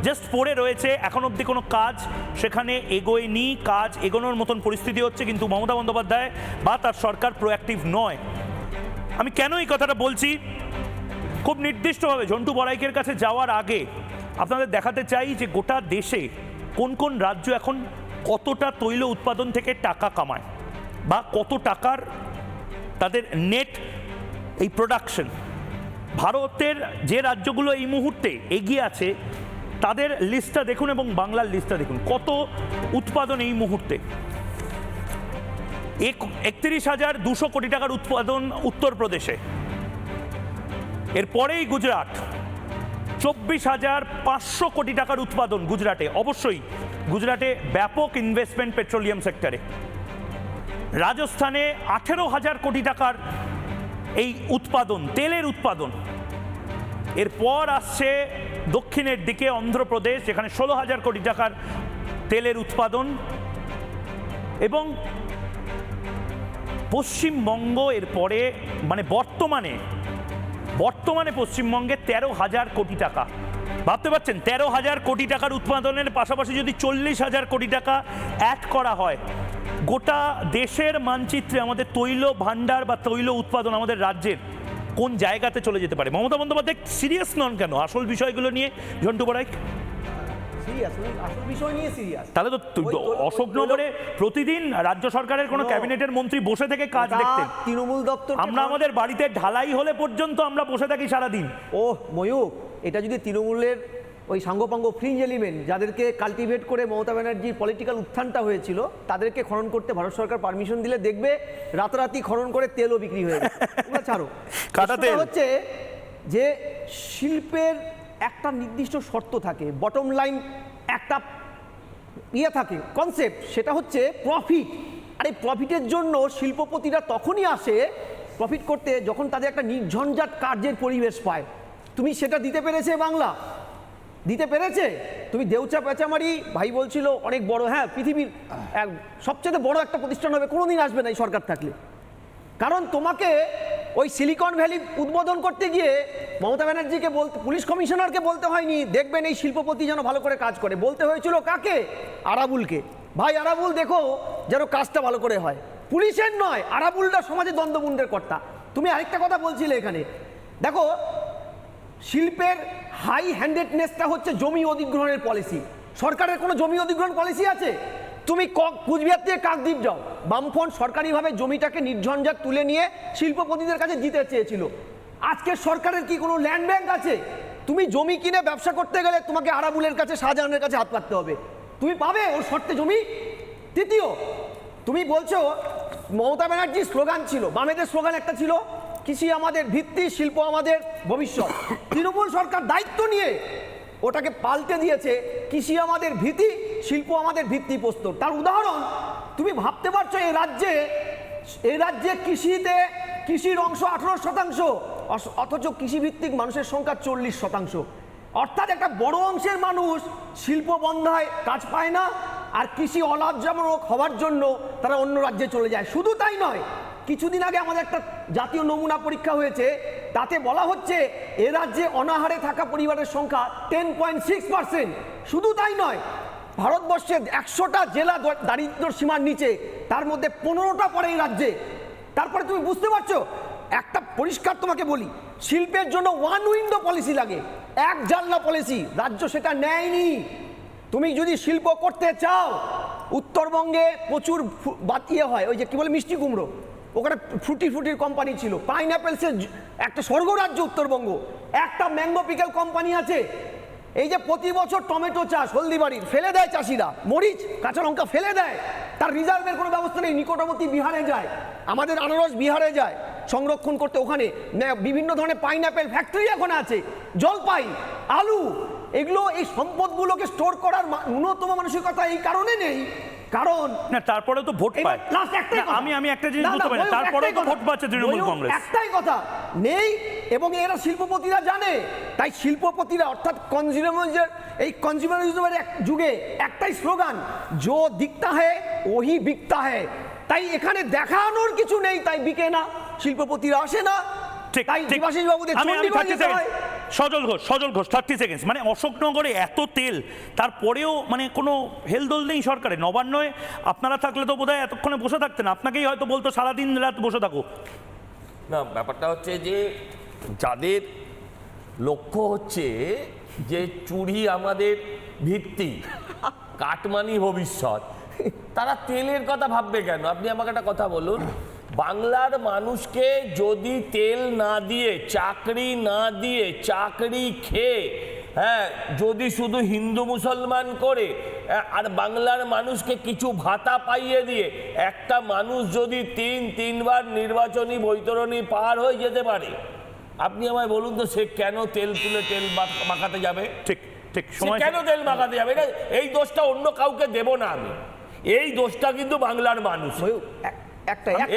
জাস্ট পড়ে রয়েছে। এখন অবধি কোনো কাজ সেখানে এগোয়নি, কাজ এগোনোর মতন পরিস্থিতি হচ্ছে, কিন্তু মমতা বন্দ্যোপাধ্যায় বা তার সরকার প্রোঅ্যাক্টিভ নয়। আমি কেন এই কথাটা বলছি, খুব নির্দিষ্টভাবে ঝন্টু বড়াইকের কাছে যাওয়ার আগে আপনাদের দেখাতে চাই যে গোটা দেশে কোন কোন রাজ্য এখন কতটা তৈল উৎপাদন থেকে টাকা কামায় বা কত টাকার তাদের নেট এই প্রোডাকশন। ভারতের যে রাজ্যগুলো এই মুহূর্তে এগিয়ে আছে তাদের লিস্টটা দেখুন এবং বাংলার লিস্টটা দেখুন, কত উৎপাদন এই মুহূর্তে। ৩১,২০০ কোটি টাকার উৎপাদন উত্তরপ্রদেশে, এরপরেই গুজরাট ২৪,৫০০ কোটি টাকার উৎপাদন গুজরাটে। অবশ্যই গুজরাটে ব্যাপক ইনভেস্টমেন্ট পেট্রোলিয়াম সেক্টরে। রাজস্থানে ১৮,০০০ কোটি টাকার এই উৎপাদন, তেলের উৎপাদন। এরপর আসছে দক্ষিণের দিকে অন্ধ্রপ্রদেশ, যেখানে ১৬,০০০ কোটি টাকার তেলের উৎপাদন, এবং পশ্চিমবঙ্গ এরপরে, মানে বর্তমানে পশ্চিমবঙ্গে ১৩,০০০ কোটি টাকা। ভাবতে পারছেন ১৩,০০০ কোটি টাকার উৎপাদনের পাশাপাশি যদি ৪০,০০০ কোটি টাকা অ্যাড করা হয়, গোটা দেশের মানচিত্রে আমাদের তৈল ভাণ্ডার বা তৈল উৎপাদন আমাদের রাজ্যের কোন জায়গাতে চলে যেতে পারে। মমতা বন্দ্যোপাধ্যায় সিরিয়াস নন কেন আসল বিষয়গুলো নিয়ে? ঝন্টু বড়াইক, তাহলে তো অশোকনগরে প্রতিদিন রাজ্য সরকারের কোনো ক্যাবিনেটের মন্ত্রী বসে থেকে কাজ দেখতেন। তৃণমূল দপ্তর, আমরা আমাদের বাড়িতে ঢালাই হলে পর্যন্ত আমরা বসে থাকি সারাদিন। ও ময়ূক, এটা যদি তৃণমূলের ওই সাঙ্গপাঙ্গ ফ্রিঞ্জ এলিমেন্ট যাদেরকে কাল্টিভেট করে মমতা ব্যানার্জির পলিটিক্যাল উত্থানটা হয়েছিল তাদেরকে খনন করতে ভারত সরকার পারমিশন দিলে দেখবে রাতারাতি খনন করে তেলও বিক্রি হয়ে গেছে। ছাড়ো, হচ্ছে যে শিল্পের একটা নির্দিষ্ট শর্ত থাকে, বটম লাইন একটা থাকে, কনসেপ্ট, সেটা হচ্ছে প্রফিট। আর এই প্রফিটের জন্য শিল্পপতিরা তখনই আসে প্রফিট করতে যখন তাদের একটা নির্ঝঞ্ঝাট কার্যের পরিবেশ পায়। তুমি সেটা দিতে পেরেছে বাংলা? দিতে পেরেছে? তুমি দেউচা পেঁচামারি ভাই বলছিল অনেক বড়, হ্যাঁ পৃথিবীর সবচেয়ে বড় একটা প্রতিষ্ঠান হবে, কোনোদিন আসবে না এই সরকার থাকলে। কারণ তোমাকে ওই সিলিকন ভ্যালি উদ্বোধন করতে গিয়ে মমতা ব্যানার্জিকে পুলিশ কমিশনারকে বলতে হয়নি দেখবেন এই শিল্পপতি যেন ভালো করে কাজ করে, বলতে হয়েছিল কাকে? আরাবুলকে। ভাই আরাবুল দেখো যেন কাজটা ভালো করে হয়, পুলিশের নয়, আরাবুলটা সমাজে দ্বন্দ্বমুন্ডের কর্তা। তুমি আরেকটা কথা বলছিলে এখানে, দেখো শিল্পের হাই হ্যান্ডেডনেসটা হচ্ছে জমি অধিগ্রহণের পলিসি। সরকারের কোনো জমি অধিগ্রহণ পলিসি আছে? তুমি কুচবিহার থেকে কাকদ্বীপ যাও, বামফ্রন্ট সরকারিভাবে জমিটাকে নির্ঝঞ্ঝাট তুলে নিয়ে শিল্পপতিদের কাছে দিতে চেয়েছিল। আজকে সরকারের কি কোনো ল্যান্ড ব্যাংক আছে? তুমি জমি কিনে ব্যবসা করতে গেলে তোমাকে আরাবুলের কাছে, শাহজাহানের কাছে হাত পাততে হবে। তুমি পাবে ওর শর্তে জমি? তৃতীয়, তুমি বলছো মমতা ব্যানার্জির স্লোগান ছিল, বামেদের স্লোগান একটা ছিল, কৃষি আমাদের ভিত্তি, শিল্প আমাদের ভবিষ্যৎ। তৃণমূল সরকার দায়িত্ব নিয়ে ওটাকে পাল্টে দিয়েছে। কৃষি আমাদের ভীতি, শিল্প আমাদের ভিত্তিপ্রস্তর। তার উদাহরণ তুমি ভাবতে পারছো, এই রাজ্যে কৃষির অংশ 18%, অথচ কৃষিভিত্তিক মানুষের সংখ্যা 40%। অর্থাৎ একটা বড় অংশের মানুষ শিল্প বন্ধায় কাজ পায় না, আর কৃষি অলাভজনক হওয়ার জন্য তারা অন্য রাজ্যে চলে যায়। শুধু তাই নয়, কিছুদিন আগে আমাদের একটা জাতীয় নমুনা পরীক্ষা হয়েছে, তাতে বলা হচ্ছে এ রাজ্যে অনাহারে থাকা পরিবারের সংখ্যা 10.6%। শুধু তাই নয়, ভারতবর্ষের 100টা জেলা দারিদ্র সীমার নিচে, তার মধ্যে 15টা পড়ে এই রাজ্যে। তারপরে তুমি বুঝতে পারছো, একটা পরিষ্কার তোমাকে বলি, শিল্পের জন্য ওয়ান উইন্ডো পলিসি লাগে, এক জানলা পলিসি, রাজ্য সেটা নেয়নি। তুমি যদি শিল্প করতে চাও, উত্তরবঙ্গে প্রচুর হয়, ওই যে কি বলে মিষ্টি কুমড়ো, ওখানে ফ্রুটির কোম্পানি ছিল, পাইনঅ্যাপেলসের একটা স্বর্গরাজ্য উত্তরবঙ্গ, একটা ম্যাঙ্গো পিকেল কোম্পানি আছে। এই যে প্রতি বছর টমেটো চাষ হলদিবাড়ির ফেলে দেয় চাষিরা, মরিচ কাঁচা লঙ্কা ফেলে দেয়, তার রিজার্ভের কোনো ব্যবস্থা নেই। নিকটবর্তী বিহারে যায়, আমাদের আনারস বিহারে যায় সংরক্ষণ করতে, ওখানে বিভিন্ন ধরনের পাইনঅ্যাপেল ফ্যাক্টরি এখন আছে, জলপাই, আলু, এগুলো এই সম্পদগুলোকে স্টোর করার ন্যূনতম মানসিকতা এই কারণে নেই, কারণ না তারপরে তো ভোট পায়। আমি একটা জিনিস বলতে পারি, তারপরে তো ভোট পাচ্ছে তৃণমূল কংগ্রেস। একটাই কথা নেই, এবং এরা শিল্পপতিরা জানে, তাই শিল্পপতিরা অর্থাৎ কনজিউমারিজমের এক যুগে একটাই স্লোগান, জো দিখতা হ্যায় ওহি বিকতা হ্যায়। তাই এখানে দেখানোর কিছু নেই, তাই বিকে না, শিল্পপতিরা আসে না। তাই দেবাশিস বাবুদের সজল ঘোষ 30 সেকেন্ড। মানে অশোকনগরে এত তেল, তারপরেও মানে কোনো হেলদোল নেই সরকারের। নবান্নয় আপনারা থাকলে তো বোধহয় এতক্ষণে বসে থাকতেন, আপনাকেই হয়তো বলতো সারাদিন রাত বসে থাকো। না, ব্যাপারটা হচ্ছে যে যাদের লক্ষ্য হচ্ছে যে চুরি আমাদের ভিত্তি, কাটমানি ভবিষ্যৎ, তারা তেলের কথা ভাববে কেন? আপনি আমাকে একটা কথা বলুন, বাংলার মানুষকে যদি তেল না দিয়ে, চাকরি না দিয়ে, চাকরি খেয়ে, হ্যাঁ, যদি শুধু হিন্দু মুসলমান করে আর বাংলার মানুষকে কিছু ভাতা পাইয়ে দিয়ে একটা মানুষ যদি তিনবার নির্বাচনী বৈতরণী পার হয়ে যেতে পারে, আপনি আমায় বলুন তো সে কেন তেল তুলে তেল মাখাতে যাবে? ঠিক কেন তেল মাখাতে যাবে? এই দোষটা অন্য কাউকে দেব না আমি, এই দোষটা কিন্তু বাংলার মানুষ,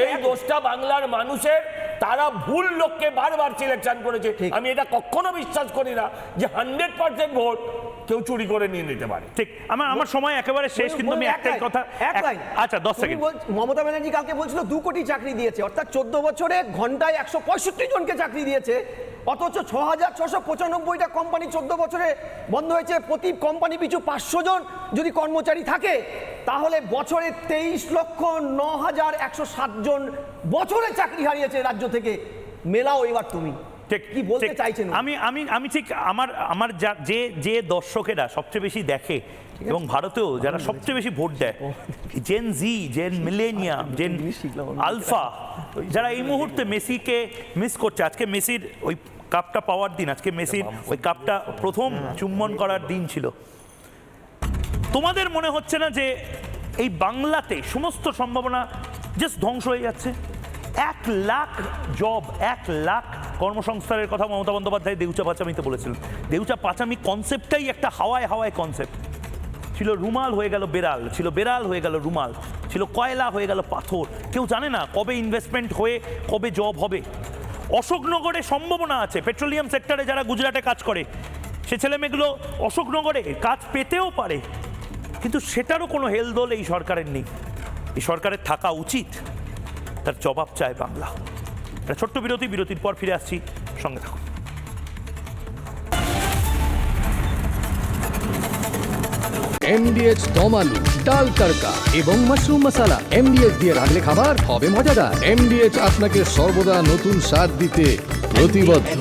এই দোষটা বাংলার মানুষের। তারা ভুল লোককে বারবার সিলেকশন করেছে। আমি এটা কখনো বিশ্বাস করি না যে 100% ভোট কেউ চুরি করে নিয়ে নিতে পারে। ঠিক, আমার সময় একেবারে শেষ, কিন্তু আমি একটাই কথা, আচ্ছা 10 সেকেন্ড। মমতা ব্যানার্জি কালকে বলছিল 2 কোটি চাকরি দিয়েছে, অর্থাৎ 14 বছরে ঘন্টায় 165 জনকে চাকরি দিয়েছে, অথচ 6695টা কোম্পানি 14 বছরে বন্ধ হয়েছে। প্রতি কোম্পানি পিছু 500 জন যদি কর্মচারী থাকে, তাহলে বছরে 23,09,107 জন বছরে চাকরি হারিয়েছে রাজ্য থেকে। মেলাও এবার তুমি কি বলতে চাইছেন? আমি ঠিক আমার যে দর্শকেরা সবচেয়ে বেশি দেখে এবং ভারতেও যারা সবচেয়ে বেশি ভোট দেয়, জেন জি, জেন মিলেনিয়াম, জেন আলফা, যারা এই মুহূর্তে মেসিকে মিস করছে। আজকে মেসির ওই কাপটা পাওয়ার দিন, আজকে মেসির ওই কাপটা প্রথম চুম্বন করার দিন ছিল। তোমাদের মনে হচ্ছে না যে এই বাংলাতে সমস্ত সম্ভাবনা জাস্ট ধ্বংস হয়ে যাচ্ছে? 1 লাখ জব, 1 লাখ কর্মসংস্থানের কথা মমতা বন্দ্যোপাধ্যায় দেউচা পাচামিতে বলেছিলেন। দেউচা পাচামি কনসেপ্টটাই একটা হাওয়ায় কনসেপ্ট ছিল। রুমাল হয়ে গেল বেড়াল, ছিল বেড়াল হয়ে গেল রুমাল, ছিল কয়লা হয়ে গেল পাথর। কেউ জানে না কবে ইনভেস্টমেন্ট হয়ে কবে জব হবে। অশোকনগরে সম্ভাবনা আছে, পেট্রোলিয়াম সেক্টরে যারা গুজরাটে কাজ করে সে ছেলেমেয়েগুলো অশোকনগরে কাজ পেতেও পারে, কিন্তু সেটারও কোনো হেলদোল এই সরকারের নেই। এই সরকারের থাকা উচিত, তার জবাব চায় বাংলা। একটা ছোট্ট বিরতির পর ফিরে আসছি, সঙ্গে থাকুন। MDH দম আলু, ডাল তড়কা এবং মাশরুম মশলা। MDH দিয়ে রাঁধলে খাবার হবে মজাদার। MDH আপনাকে সর্বদা নতুন স্বাদ দিতে প্রতিবদ্ধ।